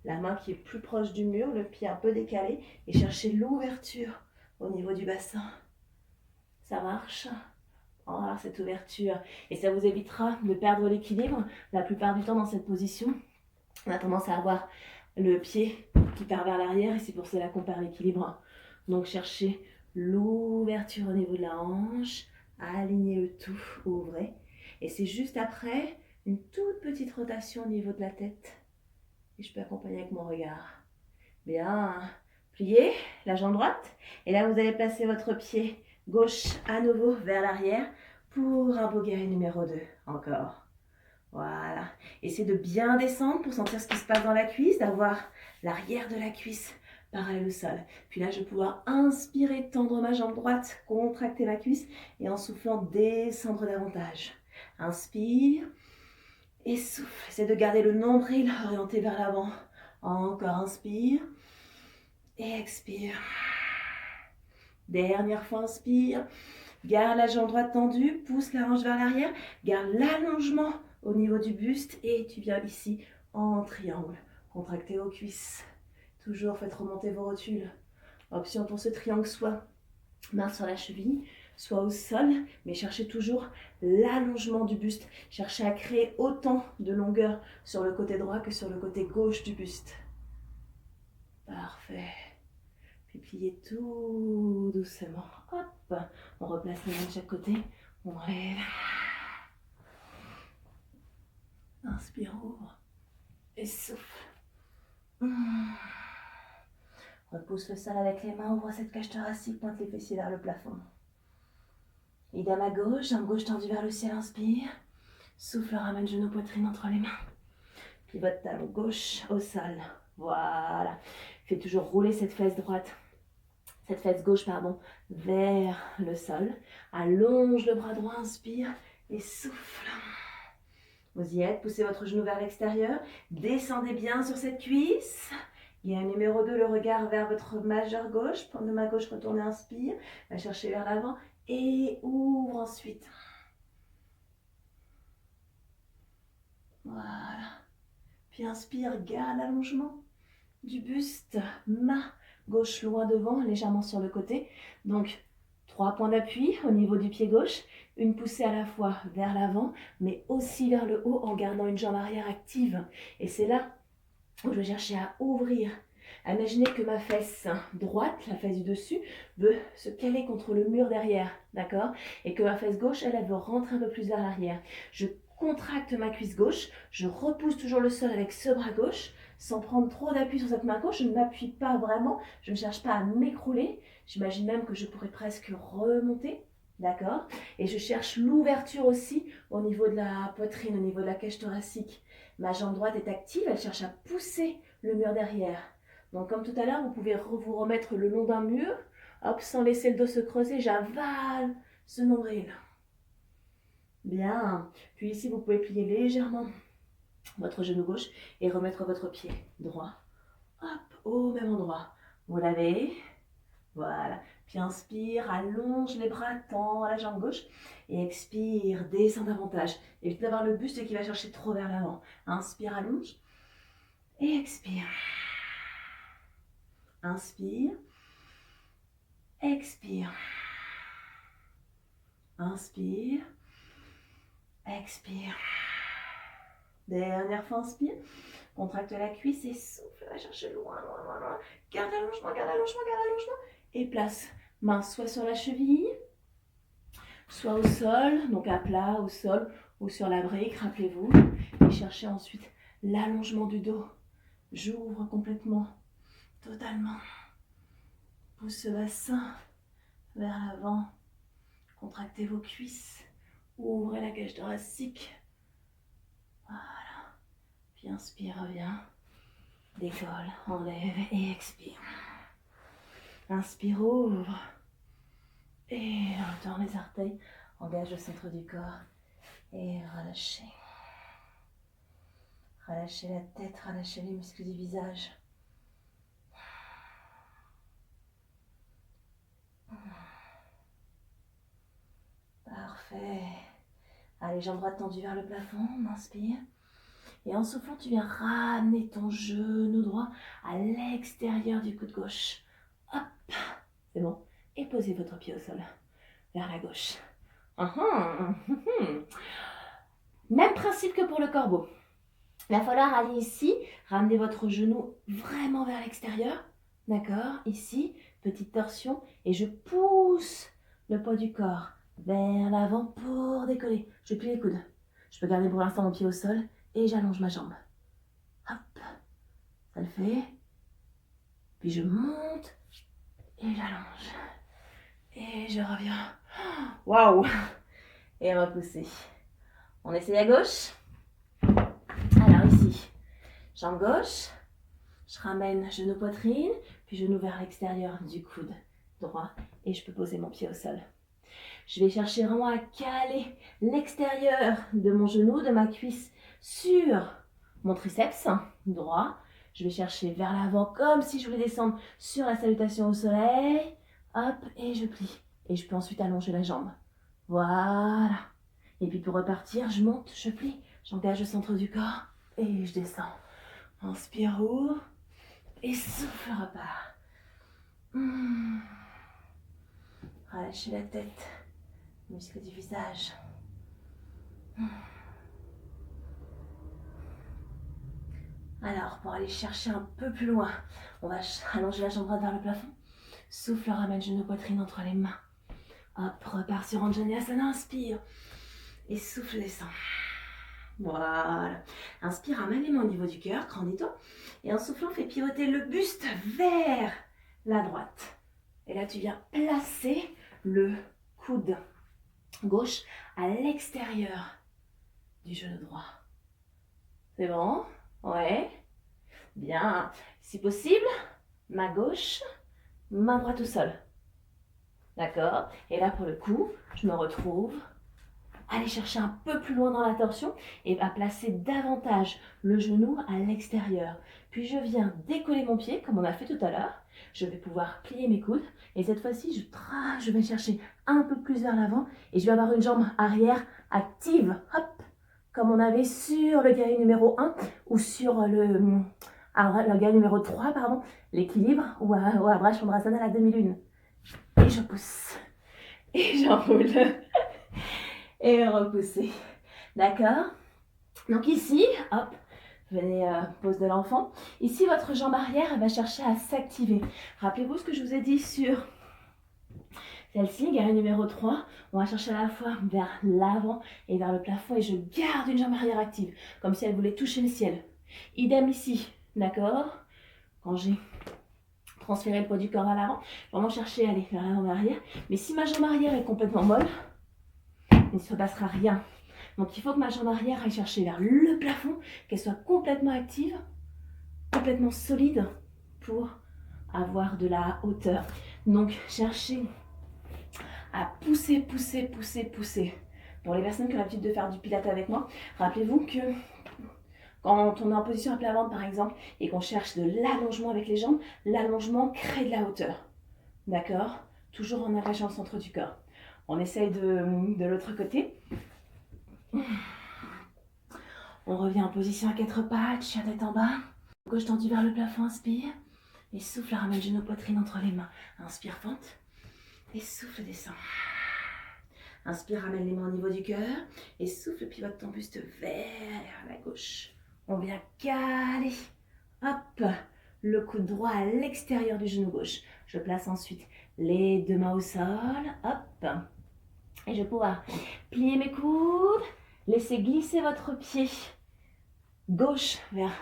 La main qui est plus proche du mur, le pied un peu décalé. Et chercher l'ouverture au niveau du bassin. Ça marche? Voilà cette ouverture. Et ça vous évitera de perdre l'équilibre. La plupart du temps dans cette position, on a tendance à avoir le pied qui part vers l'arrière et c'est pour cela qu'on perd l'équilibre. Donc cherchez l'ouverture au niveau de la hanche, alignez le tout, ouvrez. Et c'est juste après une toute petite rotation au niveau de la tête. Et je peux accompagner avec mon regard. Bien. Pliez la jambe droite. Et là, vous allez placer votre pied gauche à nouveau vers l'arrière pour un beau guerrier numéro 2. Encore. Voilà. Essayez de bien descendre pour sentir ce qui se passe dans la cuisse, d'avoir l'arrière de la cuisse parallèle au sol. Puis là, je vais pouvoir inspirer, tendre ma jambe droite, contracter ma cuisse et en soufflant, descendre davantage. Inspire et souffle. Essayez de garder le nombril orienté vers l'avant. Encore inspire et expire. Dernière fois, inspire. Garde la jambe droite tendue, pousse la hanche vers l'arrière, garde l'allongement au niveau du buste et tu viens ici en triangle. Contractez vos cuisses. Toujours faites remonter vos rotules. Option pour ce triangle, soit main sur la cheville, soit au sol, mais cherchez toujours l'allongement du buste. Cherchez à créer autant de longueur sur le côté droit que sur le côté gauche du buste. Parfait. Puis pliez tout doucement. Hop, on replace les mains de chaque côté. On relève. Inspire, ouvre. Et souffle. Repousse le sol avec les mains, ouvre cette cage thoracique, pointe les fessiers vers le plafond. Idem à gauche, jambe gauche tendue vers le ciel, inspire. Souffle, ramène genou, poitrine entre les mains. Pivote talon gauche au sol. Voilà. Fais toujours rouler cette fesse droite. Cette fesse gauche, pardon, vers le sol. Allonge le bras droit, inspire et souffle. Vous y êtes, poussez votre genou vers l'extérieur. Descendez bien sur cette cuisse. Il y a un numéro 2, le regard vers votre majeur gauche. Paume de main gauche, retournez, inspire. Va chercher vers l'avant et ouvre ensuite. Voilà. Puis inspire, garde l'allongement du buste. Main gauche loin devant, légèrement sur le côté. Donc, 3 points d'appui au niveau du pied gauche. Une poussée à la fois vers l'avant, mais aussi vers le haut en gardant une jambe arrière active. Et c'est là où je vais chercher à ouvrir. Imaginez que ma fesse droite, la fesse du dessus, veut se caler contre le mur derrière, d'accord? Et que ma fesse gauche, elle veut rentrer un peu plus vers l'arrière. Je contracte ma cuisse gauche, je repousse toujours le sol avec ce bras gauche, sans prendre trop d'appui sur cette main gauche, je ne m'appuie pas vraiment, je ne cherche pas à m'écrouler, j'imagine même que je pourrais presque remonter, d'accord? Et je cherche l'ouverture aussi au niveau de la poitrine, au niveau de la cage thoracique. Ma jambe droite est active, elle cherche à pousser le mur derrière. Donc comme tout à l'heure, vous pouvez vous remettre le long d'un mur, hop, sans laisser le dos se creuser, j'avale ce nombril. Bien. Puis ici, vous pouvez plier légèrement votre genou gauche et remettre votre pied droit. Hop, au même endroit. Vous lavez. Voilà. Puis inspire, allonge les bras, tend la jambe gauche. Et expire, descend davantage. Évitez d'avoir le buste qui va chercher trop vers l'avant. Inspire, allonge. Et expire. Inspire. Expire. Inspire. Expire. Dernière fois, inspire. Contracte la cuisse et souffle. Va chercher loin, loin, loin, loin. Garde l'allongement, garde l'allongement, garde l'allongement. Et place. Main soit sur la cheville, soit au sol, donc à plat, au sol ou sur la brique, rappelez-vous. Et cherchez ensuite l'allongement du dos. J'ouvre complètement, totalement. Pousse ce bassin vers l'avant. Contractez vos cuisses. Ouvrez la cage thoracique. Voilà. Puis inspire, reviens. Décolle, enlève et expire. Inspire, ouvre. Et retourne les orteils. Engage le centre du corps. Et relâchez. Relâchez la tête, relâchez les muscles du visage. Parfait. Allez, jambe droite tendue vers le plafond. On inspire. Et en soufflant, tu viens ramener ton genou droit à l'extérieur du coude gauche. Hop. C'est bon. Et posez votre pied au sol. Vers la gauche. Même principe que pour le corbeau. Il va falloir aller ici, ramener votre genou vraiment vers l'extérieur. D'accord? Ici, petite torsion. Et je pousse le poids du corps vers l'avant pour décoller. Je plie les coudes. Je peux garder pour l'instant mon pied au sol et j'allonge ma jambe. Hop, ça le fait. Puis je monte et j'allonge. Et je reviens. Waouh! Et repousser. On essaye à gauche. Alors ici, jambe gauche. Je ramène genou poitrine, puis genou vers l'extérieur du coude droit. Et je peux poser mon pied au sol. Je vais chercher vraiment à caler l'extérieur de mon genou, de ma cuisse sur mon triceps droit. Je vais chercher vers l'avant comme si je voulais descendre sur la salutation au soleil. Hop, et je plie. Et je peux ensuite allonger la jambe. Voilà. Et puis pour repartir, je monte, je plie. J'engage le centre du corps et je descends. Inspire, ouvre. Et souffle, repart. Relâchez la tête. Muscles du visage. Alors, pour aller chercher un peu plus loin, on va allonger la jambe droite vers le plafond. Souffle, ramène genou poitrine entre les mains. Hop, repart sur Anjaneyasana, inspire. Et souffle, descend. Voilà. Inspire, ramène les mains au niveau du cœur, grandis-toi. Et en soufflant, fais pivoter le buste vers la droite. Et là, tu viens placer le coude gauche à l'extérieur du genou droit. C'est bon? Ouais. Bien. Si possible, main gauche, main droite au sol. D'accord? Et là, pour le coup, je me retrouve à aller chercher un peu plus loin dans la torsion et à placer davantage le genou à l'extérieur. Puis je viens décoller mon pied, comme on a fait tout à l'heure. Je vais pouvoir plier mes coudes. Et cette fois-ci, je vais chercher un peu plus vers l'avant. Et je vais avoir une jambe arrière active. Hop! Comme on avait sur le guerrier numéro 1 ou sur le guerrier numéro 3, pardon, l'équilibre ou à Bras Chandrasana à la demi-lune. Et je pousse. Et j'enroule. Et repousser. D'accord? Donc ici, hop, venez, pose de l'enfant. Ici, votre jambe arrière, elle va chercher à s'activer. Rappelez-vous ce que je vous ai dit sur celle-ci, guerrier numéro 3. On va chercher à la fois vers l'avant et vers le plafond. Et je garde une jambe arrière active, comme si elle voulait toucher le ciel. Idem ici, d'accord? Quand j'ai transféré le poids du corps à l'avant, vraiment chercher à aller vers l'avant, vers l'arrière. Mais si ma jambe arrière est complètement molle, il ne se passera rien. Donc il faut que ma jambe arrière aille chercher vers le plafond, qu'elle soit complètement active, complètement solide pour avoir de la hauteur. Donc cherchez à pousser, pousser, pousser, pousser. Pour les personnes qui ont l'habitude de faire du pilates avec moi, rappelez-vous que quand on est en position à plat ventre par exemple et qu'on cherche de l'allongement avec les jambes, l'allongement crée de la hauteur. D'accord? Toujours en engageant le centre du corps. On essaye de l'autre côté. On revient en position à 4 pattes, chien tête en bas. Gauche tendue vers le plafond, inspire. Et souffle, ramène genou poitrine entre les mains. Inspire, fente. Et souffle, descend. Inspire, ramène les mains au niveau du cœur. Et souffle, pivote ton buste vers la gauche. On vient caler. Hop, le coude droit à l'extérieur du genou gauche. Je place ensuite les deux mains au sol. Hop. Et je vais pouvoir plier mes coudes. Laissez glisser votre pied gauche vers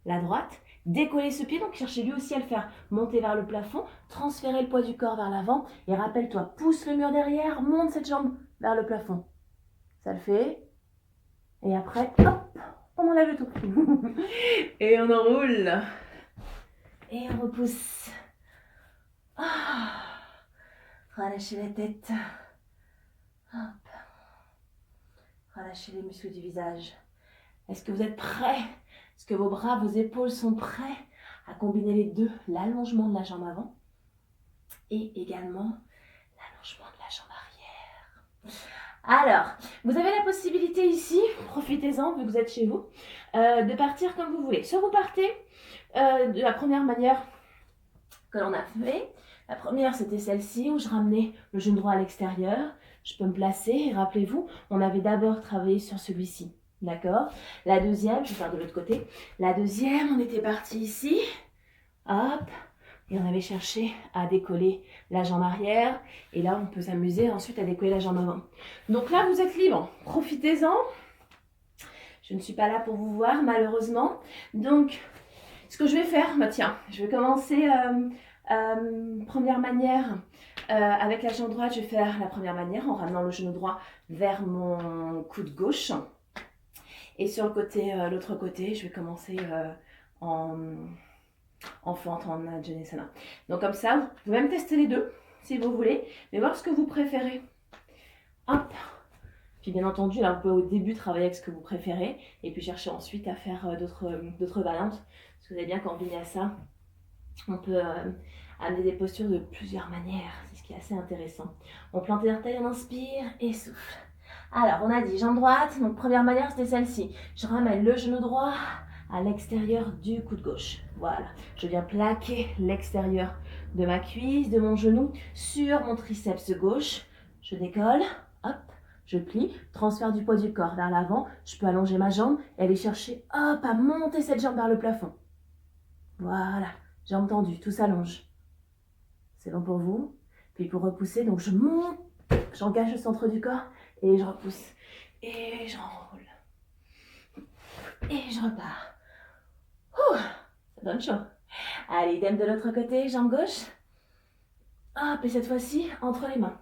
la droite. Décoller ce pied, donc cherchez lui aussi à le faire monter vers le plafond. Transférer le poids du corps vers l'avant. Et rappelle-toi, pousse le mur derrière, monte cette jambe vers le plafond. Ça le fait. Et après, hop, on enlève le tout. Et on enroule. Et on repousse. Ah. Relâchez la tête. Hop. Relâchez les muscles du visage. Est-ce que vous êtes prêts? Est-ce que vos bras, vos épaules sont prêts à combiner les deux? L'allongement de la jambe avant et également l'allongement de la jambe arrière. Alors, vous avez la possibilité ici, profitez-en vu que vous êtes chez vous, de partir comme vous voulez. Soit vous partez de la première manière que l'on a fait. La première, c'était celle-ci où je ramenais le genou droit à l'extérieur. Je peux me placer et rappelez-vous, on avait d'abord travaillé sur celui-ci. D'accord? La deuxième, je vais faire de l'autre côté. La deuxième, on était parti ici. Hop. Et on avait cherché à décoller la jambe arrière. Et là, on peut s'amuser ensuite à décoller la jambe avant. Donc là, vous êtes libre. Profitez-en. Je ne suis pas là pour vous voir, malheureusement. Donc, ce que je vais faire, bah tiens, je vais commencer première manière. Avec la jambe droite, je vais faire la première manière en ramenant le genou droit vers mon coude gauche. Et sur le côté, l'autre côté, je vais commencer en fente, en Janasana. Donc comme ça, vous pouvez même tester les deux si vous voulez, mais voir ce que vous préférez. Hop. Puis bien entendu, là, vous pouvez au début travailler avec ce que vous préférez et puis chercher ensuite à faire d'autres variantes. Parce que vous avez bien qu'en Vinyasa, on peut amener des postures de plusieurs manières. C'est ce qui est assez intéressant. On plante les orteils, on inspire et souffle. Alors, on a dit jambe droite. Donc, première manière, c'était celle-ci. Je ramène le genou droit à l'extérieur du coude gauche. Voilà. Je viens plaquer l'extérieur de ma cuisse, de mon genou sur mon triceps gauche. Je décolle. Hop. Je plie, transfert du poids du corps vers l'avant. Je peux allonger ma jambe et aller chercher, hop, à monter cette jambe vers le plafond. Voilà, jambe tendue, tout s'allonge. C'est bon pour vous? Puis pour repousser, donc je monte, j'engage le centre du corps et je repousse. Et j'enroule. Et je repars. Ouh, ça donne chaud. Allez, idem de l'autre côté, jambe gauche. Hop, et cette fois-ci, entre les mains.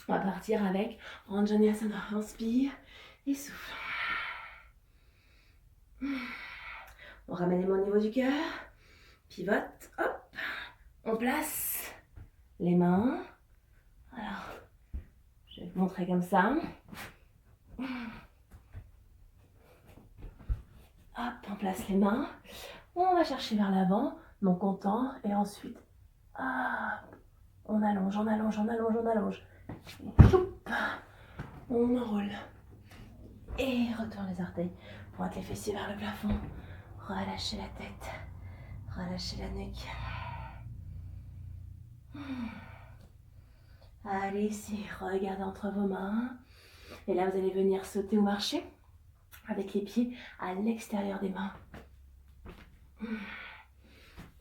On va partir avec Anjaneyasana. Inspire et souffle. On ramène les mains au niveau du cœur. Pivote. Hop. On place les mains. Alors, je vais vous montrer comme ça. Hop, on place les mains. On va chercher vers l'avant. Donc on tend. Et ensuite, hop, on allonge, on allonge, on allonge, on allonge. Choup, on enroule. Et retourne les orteils. Pointe les fessiers vers le plafond. Relâchez la tête. Relâchez la nuque. Allez, ici, regardez entre vos mains. Et là, vous allez venir sauter ou marcher avec les pieds à l'extérieur des mains.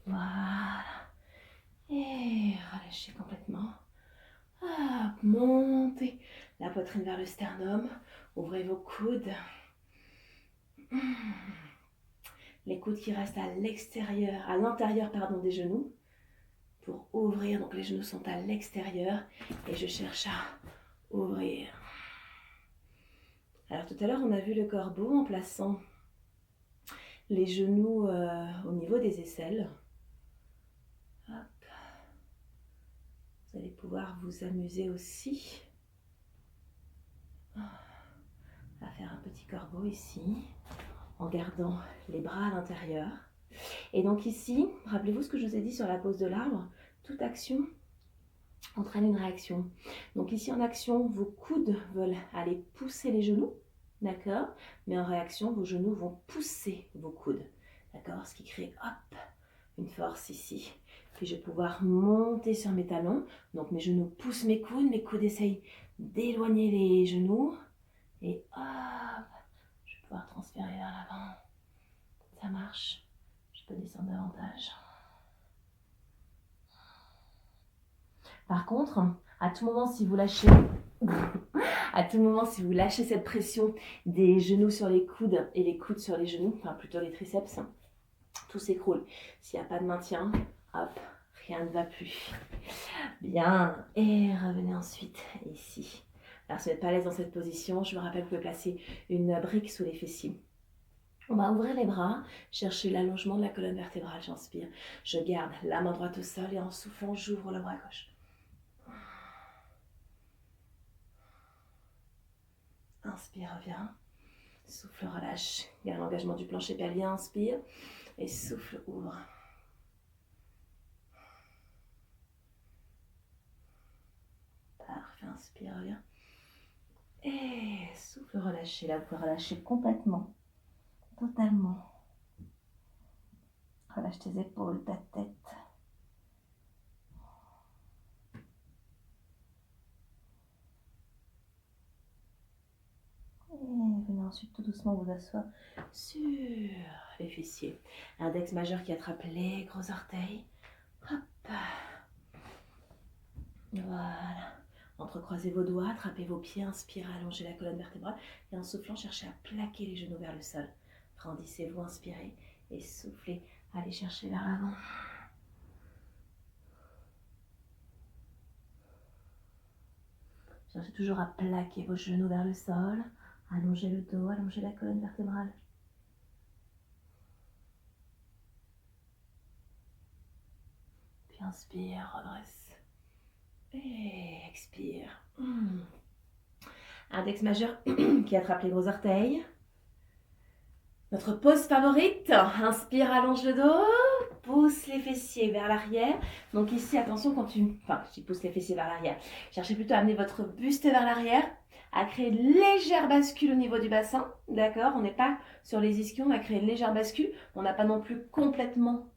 Voilà. Et relâchez complètement. Hop, montez la poitrine vers le sternum. Ouvrez vos coudes. Les coudes qui restent à l'extérieur, à l'intérieur, pardon, des genoux. Pour ouvrir, donc les genoux sont à l'extérieur. Et je cherche à ouvrir. Alors tout à l'heure, on a vu le corbeau en plaçant les genoux au niveau des aisselles. Hop. Vous allez pouvoir vous amuser aussi à faire un petit corbeau ici, en gardant les bras à l'intérieur. Et donc ici, rappelez-vous ce que je vous ai dit sur la pose de l'arbre, toute action entraîne une réaction. Donc ici en action, vos coudes veulent aller pousser les genoux, d'accord? Mais en réaction, vos genoux vont pousser vos coudes, d'accord? Ce qui crée, hop, une force ici. Puis je vais pouvoir monter sur mes talons. Donc mes genoux poussent mes coudes essayent d'éloigner les genoux. Et hop, je vais pouvoir transférer vers l'avant. Ça marche. Je peux descendre davantage. Par contre, à tout moment, si vous lâchez, cette pression des genoux sur les coudes et les coudes sur les genoux, enfin plutôt les triceps, tout s'écroule. S'il n'y a pas de maintien, hop, rien ne va plus. Bien, et revenez ensuite ici. Alors si vous n'êtes pas à l'aise dans cette position, je vous rappelle que vous pouvez placer une brique sous les fessiers. On va ouvrir les bras, chercher l'allongement de la colonne vertébrale, j'inspire. Je garde la main droite au sol et en soufflant, j'ouvre le bras gauche. Inspire, reviens. Souffle, relâche. Garde l'engagement du plancher pelvien, inspire. Et souffle, ouvre. Parfait, inspire, reviens. Et souffle, relâchez. Là, vous pouvez relâcher complètement. Totalement. Relâche tes épaules, ta tête. Et venez ensuite tout doucement vous asseoir sur les fessiers. Index majeur qui attrape les gros orteils. Hop. Voilà. entrecroisez vos doigts, attrapez vos pieds, inspirez, allongez la colonne vertébrale et en soufflant, cherchez à plaquer les genoux vers le sol. Grandissez-vous, inspirez et soufflez, allez chercher vers l'avant. Cherchez toujours à plaquer vos genoux vers le sol, allongez le dos, allongez la colonne vertébrale. Puis inspire, redresse. Et expire. Index majeur qui attrape les gros orteils. Notre pose favorite. Inspire, allonge le dos. Pousse les fessiers vers l'arrière. Donc ici, attention quand tu... Enfin, je pousse les fessiers vers l'arrière. Cherchez plutôt à amener votre buste vers l'arrière. À créer une légère bascule au niveau du bassin. D'accord? On n'est pas sur les ischions. On a créé une légère bascule. On n'a pas non plus complètement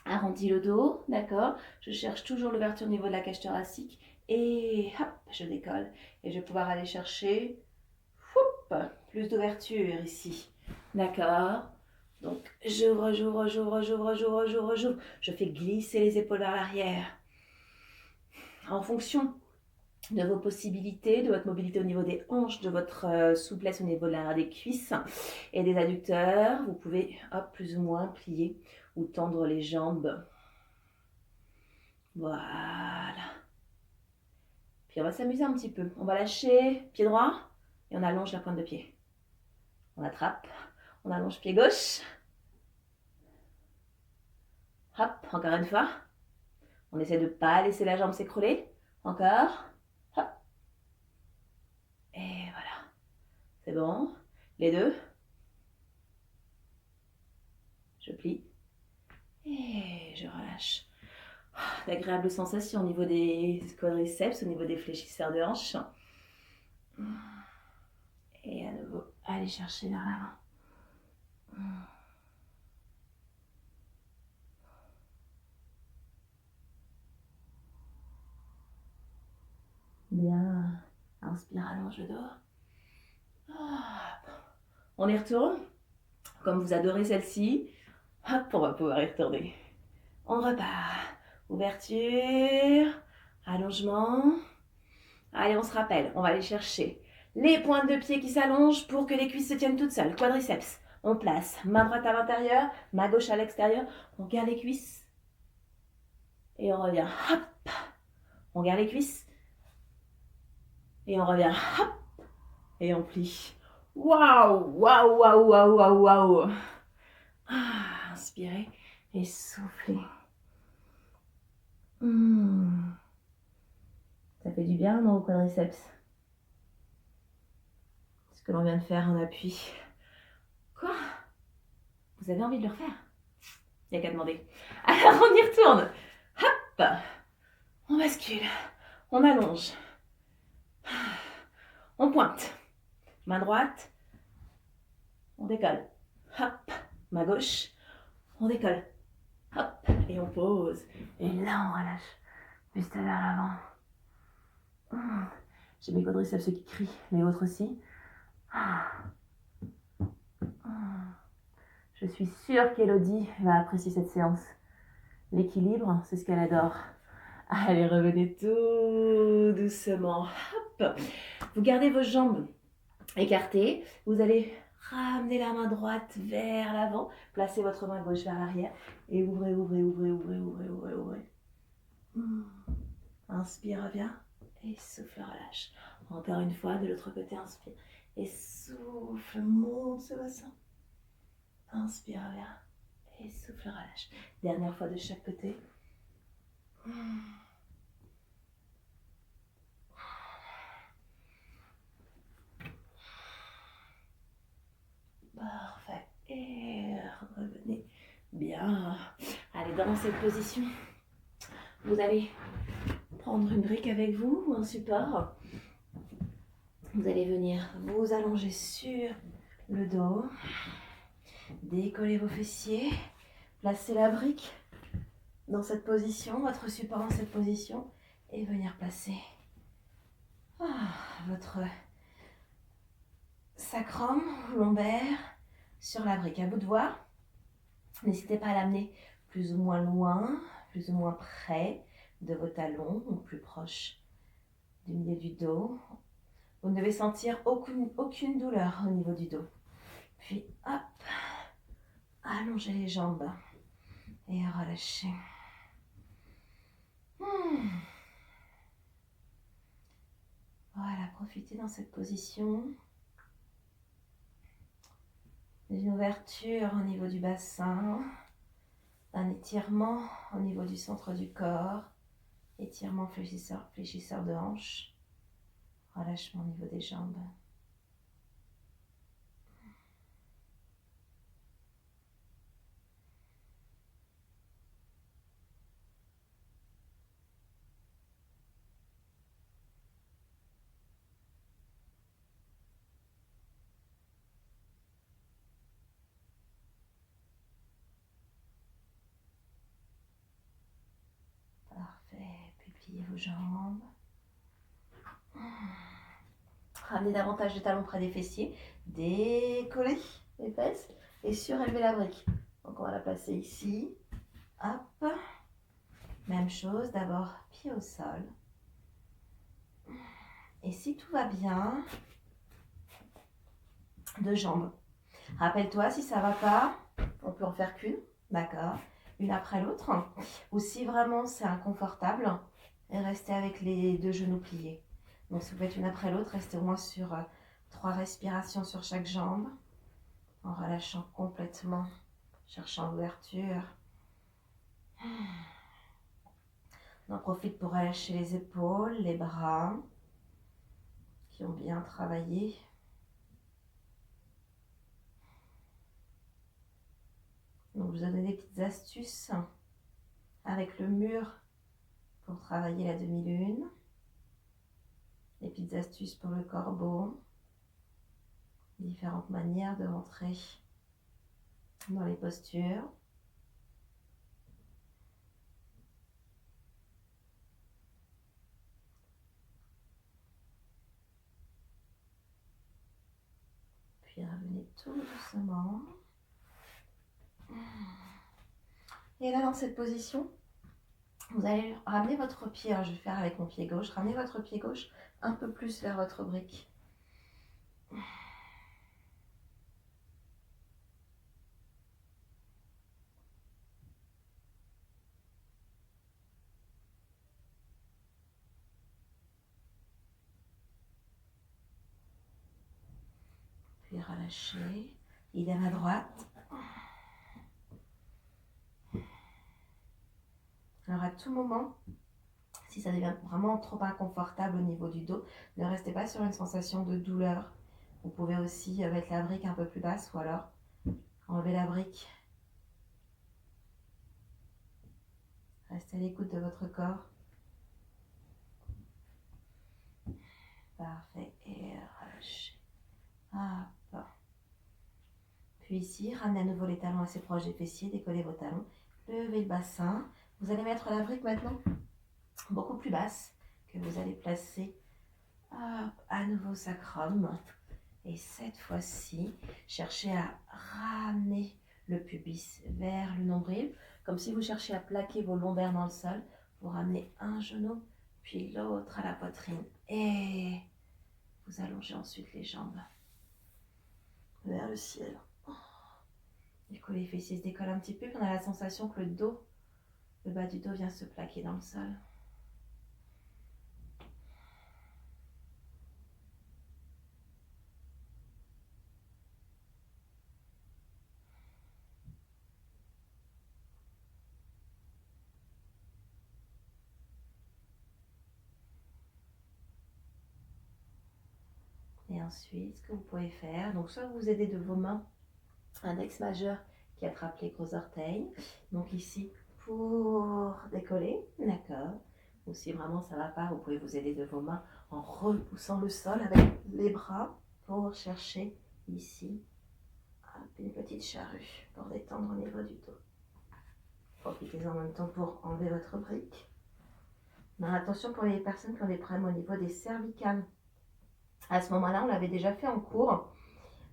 arrondi le dos, d'accord? Je cherche toujours l'ouverture au niveau de la cage thoracique et hop, je décolle. Et je vais pouvoir aller chercher plus d'ouverture ici, d'accord? Donc j'ouvre, j'ouvre, j'ouvre, j'ouvre, j'ouvre, j'ouvre, j'ouvre. Je fais glisser les épaules vers l'arrière. En fonction de vos possibilités, de votre mobilité au niveau des hanches, de votre souplesse au niveau des cuisses et des adducteurs, vous pouvez hop, plus ou moins plier ou tendre les jambes. Voilà. Puis on va s'amuser un petit peu. On va lâcher pied droit et on allonge la pointe de pied. On attrape, on allonge pied gauche. Hop, encore une fois. On essaie de ne pas laisser la jambe s'écrouler. Encore. Hop. Et voilà. C'est bon. Les deux. Je plie. Et je relâche. D'agréables sensations au niveau des quadriceps, au niveau des fléchisseurs de hanches. Et à nouveau, allez chercher vers l'avant. Bien. Inspire, allonge le dos. On y retourne. Comme vous adorez celle-ci, hop, on va pouvoir y retourner. On repart. Ouverture, allongement. Allez, on se rappelle, on va aller chercher les pointes de pied qui s'allongent pour que les cuisses se tiennent toutes seules. Quadriceps, on place main droite à l'intérieur, main gauche à l'extérieur. On garde les cuisses et on revient. Hop, on garde les cuisses et on revient. Hop, et on plie. Waouh, waouh, waouh, waouh, waouh, waouh. Inspirez et soufflez. Ça fait du bien, non, au quadriceps? Ce que l'on vient de faire en appui. Quoi? Vous avez envie de le refaire? Il n'y a qu'à demander. Alors, on y retourne. Hop! On bascule. On allonge. On pointe. Main droite. On décolle. Hop! Main gauche. On décolle. Hop! Et on pose. Et là, on relâche. Buste vers l'avant. J'ai mes quadriceps qui crient, les autres aussi. Je suis sûre qu'Elodie va apprécier cette séance. L'équilibre, c'est ce qu'elle adore. Allez, revenez tout doucement. Hop. Vous gardez vos jambes écartées. Vous allez ramener la main droite vers l'avant. Placez votre main gauche vers l'arrière. Et ouvrez, ouvrez, ouvrez, ouvrez, ouvrez, ouvrez, ouvrez. Inspire, reviens. Et souffle, relâche. Encore une fois, de l'autre côté, inspire. Et souffle, monte ce bassin. Inspire, reviens. Et souffle, relâche. Dernière fois de chaque côté. Parfait. Et revenez bien. Allez, dans cette position, vous allez prendre une brique avec vous ou un support. Vous allez venir vous allonger sur le dos. Décollez vos fessiers. Placez la brique dans cette position, votre support dans cette position. Et venir placer votre sacrum lombaire sur la brique. À vous de voir. N'hésitez pas à l'amener plus ou moins loin, plus ou moins près de vos talons ou plus proche du milieu du dos. Vous ne devez sentir aucune douleur au niveau du dos. Puis hop, allongez les jambes et relâchez. Voilà, profitez dans cette position d'une ouverture au niveau du bassin, un étirement au niveau du centre du corps, étirement fléchisseur de hanche, relâchement au niveau des jambes. Parfait, puis pliez vos jambes. Ramenez davantage les talons près des fessiers, décollez les fesses et surélevez la brique. Donc on va la placer ici, hop, même chose, d'abord pied au sol. Et si tout va bien, deux jambes. Rappelle-toi, si ça ne va pas, on peut en faire qu'une, d'accord, une après l'autre. Ou si vraiment c'est inconfortable, restez avec les deux genoux pliés. Donc si vous faites une après l'autre, restez au moins sur 3 respirations sur chaque jambe, en relâchant complètement, cherchant l'ouverture. On en profite pour relâcher les épaules, les bras, qui ont bien travaillé. Donc je vous donne des petites astuces avec le mur pour travailler la demi-lune. Des petites astuces pour le corbeau. Différentes manières de rentrer dans les postures. Puis revenez tout doucement. Et là, dans cette position, vous allez ramener votre pied, alors je vais faire avec mon pied gauche, ramenez votre pied gauche un peu plus vers votre brique. Puis relâchez, idem à droite. Alors à tout moment, si ça devient vraiment trop inconfortable au niveau du dos, ne restez pas sur une sensation de douleur. Vous pouvez aussi mettre la brique un peu plus basse ou alors enlever la brique. Restez à l'écoute de votre corps. Parfait. Et relâchez. Hop. Puis ici, ramenez à nouveau les talons assez proches des fessiers, décollez vos talons, levez le bassin. Vous allez mettre la brique maintenant beaucoup plus basse que vous allez placer à nouveau sacrum. Et cette fois-ci, cherchez à ramener le pubis vers le nombril, comme si vous cherchiez à plaquer vos lombaires dans le sol. Vous ramenez un genou, puis l'autre à la poitrine. Et vous allongez ensuite les jambes vers le ciel. Du coup, les fessiers se décollent un petit peu, puis on a la sensation que le bas du dos vient se plaquer dans le sol. Et ensuite, ce que vous pouvez faire, donc soit vous aidez de vos mains, index majeur qui attrape les gros orteils, donc ici pour décoller, d'accord. Ou si vraiment ça ne va pas, vous pouvez vous aider de vos mains en repoussant le sol avec les bras pour chercher ici une petite charrue pour détendre au niveau du dos. Profitez en même temps pour enlever votre brique. Mais attention pour les personnes qui ont des problèmes au niveau des cervicales. À ce moment-là, on l'avait déjà fait en cours.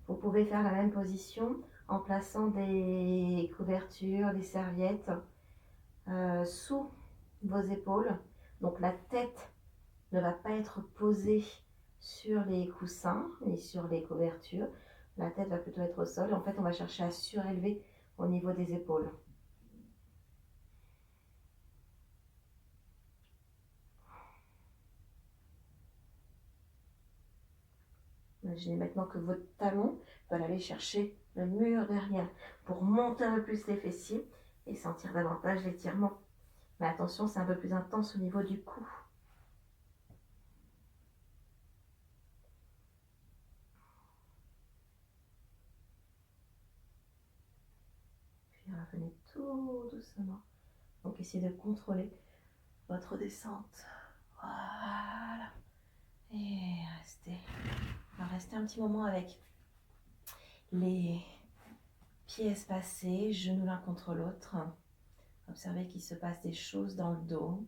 Vous pouvez faire la même position en plaçant des couvertures, des serviettes sous vos épaules. Donc la tête ne va pas être posée sur les coussins et sur les couvertures. La tête va plutôt être au sol. En fait, on va chercher à surélever au niveau des épaules. Imaginez maintenant que votre talon va aller chercher le mur derrière pour monter un peu plus les fessiers et sentir davantage l'étirement. Mais attention, c'est un peu plus intense au niveau du cou. Puis revenez tout doucement. Donc essayez de contrôler votre descente. Voilà. Et restez. On va rester un petit moment avec les pieds espacés, genoux l'un contre l'autre. Observez qu'il se passe des choses dans le dos.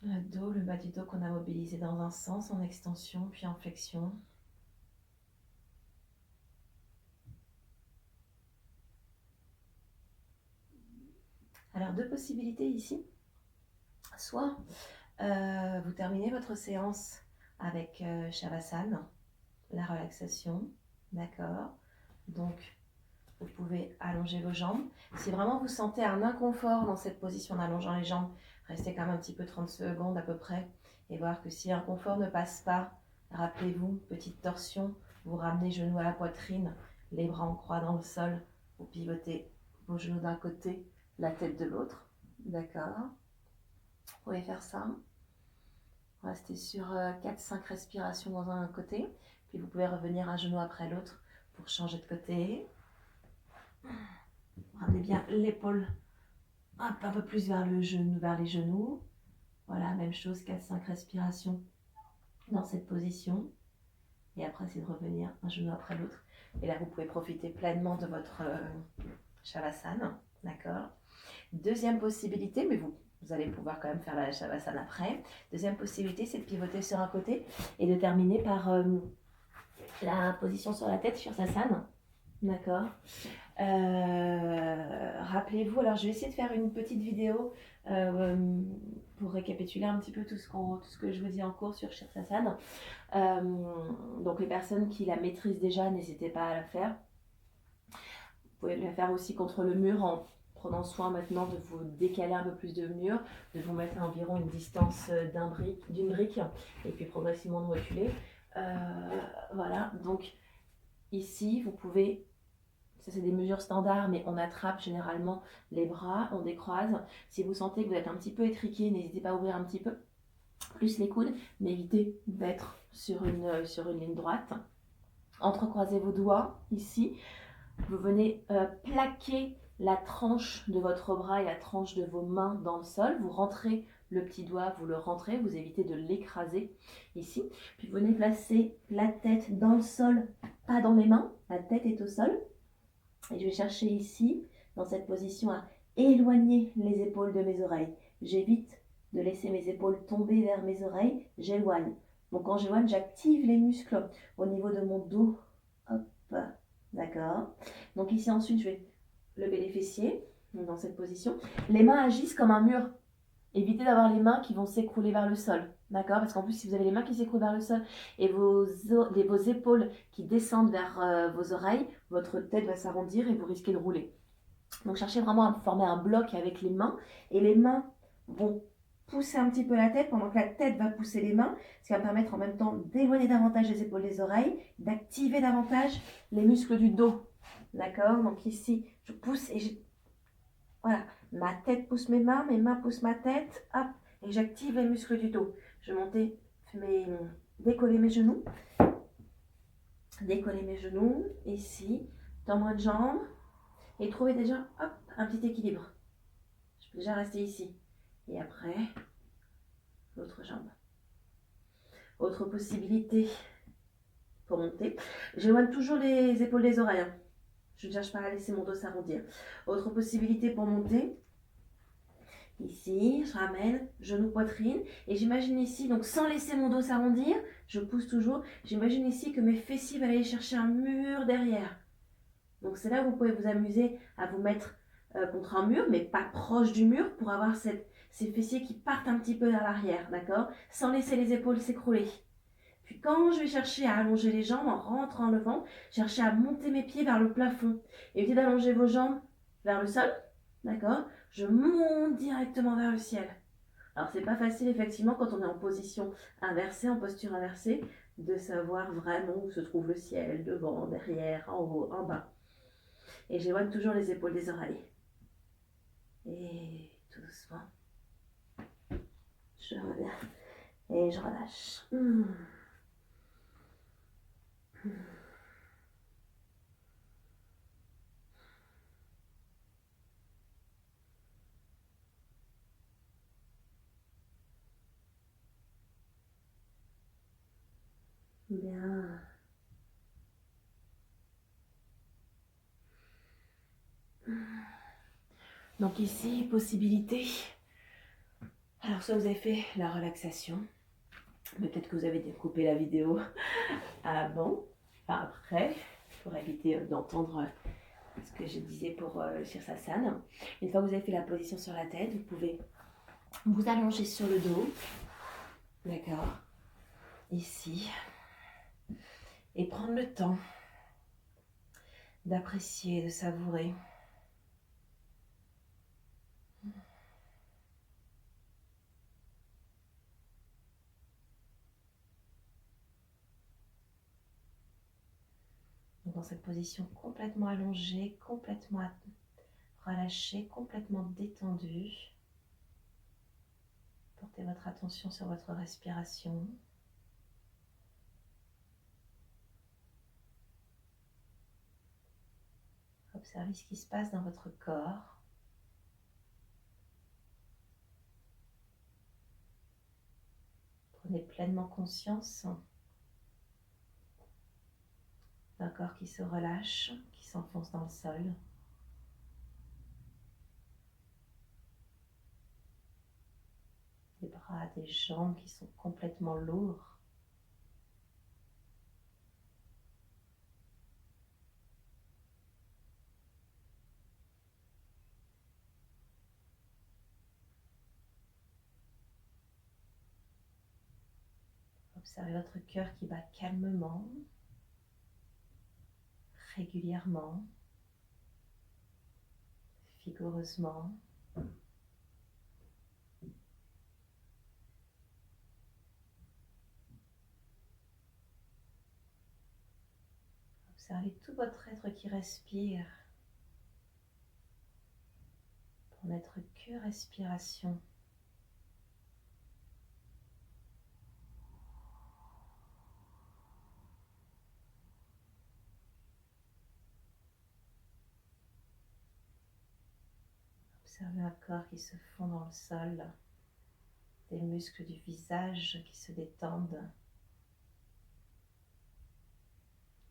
Le dos, le bas du dos qu'on a mobilisé dans un sens, en extension, puis en flexion. Alors, deux possibilités ici. Soit vous terminez votre séance avec Shavasana, la relaxation, d'accord. Donc, vous pouvez allonger vos jambes. Si vraiment vous sentez un inconfort dans cette position en allongeant les jambes, restez quand même un petit peu 30 secondes à peu près et voir que si l'inconfort ne passe pas, rappelez-vous, petite torsion, vous ramenez genoux à la poitrine, les bras en croix dans le sol, vous pivotez vos genoux d'un côté, la tête de l'autre, d'accord. Vous pouvez faire ça. Restez sur 4-5 respirations dans un côté, puis vous pouvez revenir un genou après l'autre pour changer de côté. Ramenez bien l'épaule un peu plus vers le genou, vers les genoux. Voilà, même chose, 4-5 respirations dans cette position. Et après, c'est de revenir un genou après l'autre. Et là, vous pouvez profiter pleinement de votre Shavasana, d'accord. Deuxième possibilité, mais vous allez pouvoir quand même faire la Shavasana après. Deuxième possibilité, c'est de pivoter sur un côté et de terminer par la position sur la tête, Sirsasana. D'accord. Rappelez-vous, alors je vais essayer de faire une petite vidéo pour récapituler un petit peu tout ce que je vous dis en cours sur Sirsasana. Donc les personnes qui la maîtrisent déjà, n'hésitez pas à la faire. Vous pouvez la faire aussi contre le mur en prenant soin maintenant de vous décaler un peu plus de mur, de vous mettre à environ une distance d'une brique et puis progressivement de reculer. Voilà, donc ici vous pouvez, ça c'est des mesures standards, mais on attrape généralement les bras, on décroise. Si vous sentez que vous êtes un petit peu étriqué, n'hésitez pas à ouvrir un petit peu plus les coudes, mais évitez d'être sur une ligne droite. Entrecroisez vos doigts ici. Vous venez plaquer la tranche de votre bras et la tranche de vos mains dans le sol. Vous rentrez le petit doigt, vous le rentrez, vous évitez de l'écraser ici. Puis vous venez placer la tête dans le sol, pas dans les mains. La tête est au sol. Et je vais chercher ici, dans cette position, à éloigner les épaules de mes oreilles. J'évite de laisser mes épaules tomber vers mes oreilles. J'éloigne. Donc quand j'éloigne, j'active les muscles au niveau de mon dos. Hop. D'accord. Donc ici ensuite, je vais lever les fessiers dans cette position. Les mains agissent comme un mur. Évitez d'avoir les mains qui vont s'écrouler vers le sol. D'accord. Parce qu'en plus, si vous avez les mains qui s'écroulent vers le sol et vos épaules qui descendent vers vos oreilles, votre tête va s'arrondir et vous risquez de rouler. Donc cherchez vraiment à former un bloc avec les mains. Et les mains vont pousser un petit peu la tête pendant que la tête va pousser les mains, ce qui va permettre en même temps d'éloigner davantage les épaules des oreilles, d'activer davantage les muscles du dos. D'accord. Donc ici, je pousse et voilà, ma tête pousse mes mains poussent ma tête, hop, et j'active les muscles du dos. Je vais monter, décoller mes genoux, ici, tendre de jambe, et trouver déjà, hop, un petit équilibre. Je peux déjà rester ici. Et après, l'autre jambe. Autre possibilité pour monter. J'éloigne toujours les épaules des oreilles. Hein. Je ne cherche pas à laisser mon dos s'arrondir. Autre possibilité pour monter. Ici, je ramène, genou, poitrine. Et j'imagine ici, donc sans laisser mon dos s'arrondir, je pousse toujours. J'imagine ici que mes fessiers vont aller chercher un mur derrière. Donc c'est là où vous pouvez vous amuser à vous mettre contre un mur, mais pas proche du mur, pour avoir cette ces fessiers qui partent un petit peu vers l'arrière, d'accord? Sans laisser les épaules s'écrouler. Puis quand je vais chercher à allonger les jambes, en rentrant, en levant, chercher à monter mes pieds vers le plafond. Évitez d'allonger vos jambes vers le sol, d'accord? Je monte directement vers le ciel. Alors c'est pas facile effectivement quand on est en position inversée, en posture inversée, de savoir vraiment où se trouve le ciel, devant, derrière, en haut, en bas. Et j'éloigne toujours les épaules des oreilles. Et tout doucement, je reviens et je relâche. Bien. Donc ici, possibilité. Alors soit vous avez fait la relaxation, peut-être que vous avez découpé la vidéo avant, enfin après, pour éviter d'entendre ce que je disais pour Sirsasana. Une fois que vous avez fait la position sur la tête, vous pouvez vous allonger sur le dos, d'accord, ici, et prendre le temps d'apprécier, de savourer. Dans cette position complètement allongée, complètement relâchée, complètement détendue. Portez votre attention sur votre respiration. Observez ce qui se passe dans votre corps. Prenez pleinement conscience d'un corps qui se relâche, qui s'enfonce dans le sol. Des bras, des jambes qui sont complètement lourds. Observez votre cœur qui bat calmement, régulièrement, vigoureusement. Observez tout votre être qui respire. Pour n'être que respiration. Observez un corps qui se fond dans le sol, des muscles du visage qui se détendent.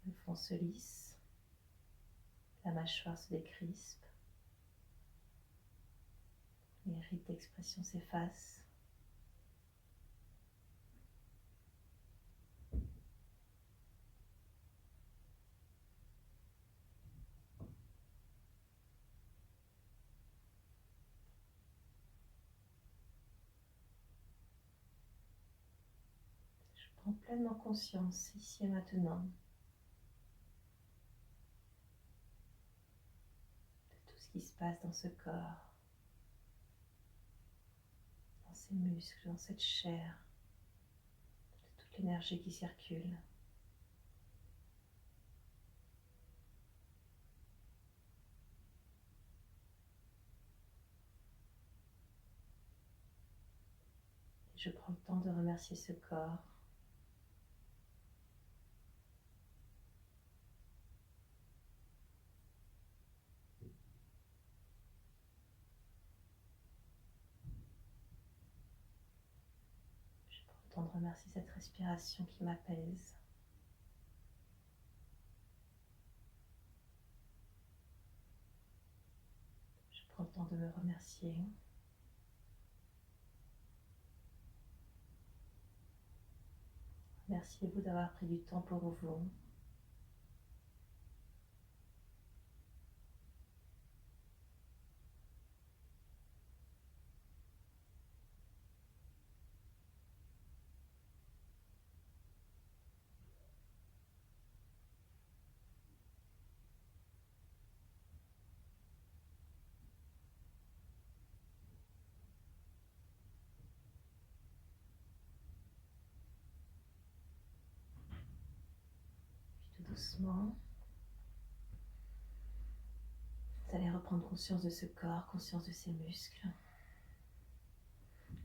Le front se lisse, la mâchoire se décrispe, les rides d'expression s'effacent. Je prends pleinement conscience ici et maintenant de tout ce qui se passe dans ce corps, dans ces muscles, dans cette chair, de toute l'énergie qui circule. Et je prends le temps de remercier ce corps. Je prends le temps de remercier cette respiration qui m'apaise. Je prends le temps de me remercier. Remerciez-vous d'avoir pris du temps pour vous. doucement. Vous allez reprendre conscience de ce corps, conscience de ses muscles.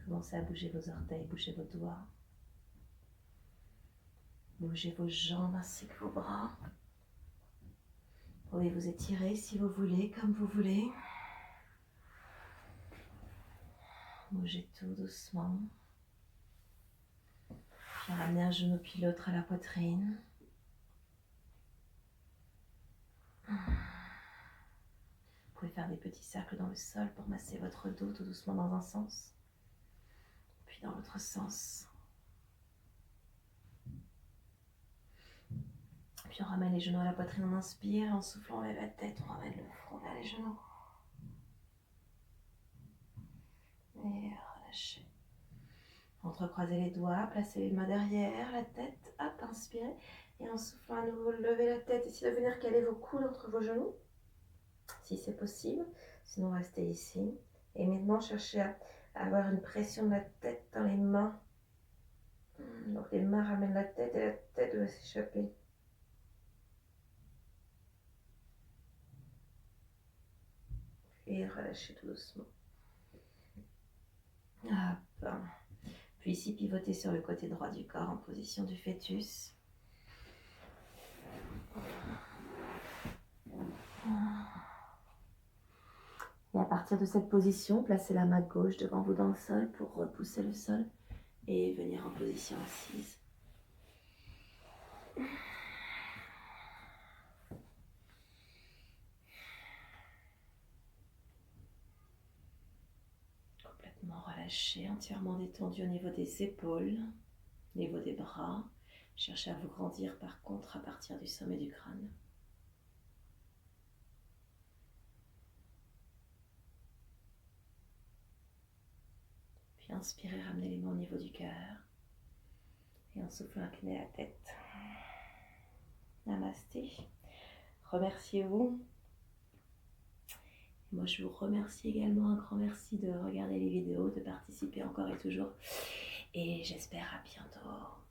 Commencez à bouger vos orteils, bouger vos doigts. Bougez vos jambes ainsi que vos bras. Vous pouvez vous étirer si vous voulez, comme vous voulez. Bougez tout doucement. Puis ramenez un genou puis l'autre à la poitrine. Vous pouvez faire des petits cercles dans le sol pour masser votre dos tout doucement dans un sens, puis dans l'autre sens. Puis on ramène les genoux à la poitrine, on inspire, en soufflant on lève la tête, on ramène le front vers les genoux. Et relâchez. Entrecroisez les doigts, placez les mains derrière la tête, hop, inspirez. Et en soufflant à nouveau, levez la tête, essayez de venir caler vos coudes entre vos genoux, si c'est possible. Sinon, restez ici. Et maintenant, cherchez à avoir une pression de la tête dans les mains. Donc les mains ramènent la tête et la tête va s'échapper. Et relâchez tout doucement. Hop. Puis ici, pivotez sur le côté droit du corps en position du fœtus. Et à partir de cette position, placez la main gauche devant vous dans le sol pour repousser le sol et venir en position assise. Complètement relâché, entièrement détendu au niveau des épaules, au niveau des bras. Cherchez à vous grandir par contre à partir du sommet du crâne. Puis inspirez, ramenez les mains au niveau du cœur. Et en soufflant, inclinez la tête. Namasté. Remerciez-vous. Moi, je vous remercie également, un grand merci de regarder les vidéos, de participer encore et toujours. Et j'espère à bientôt.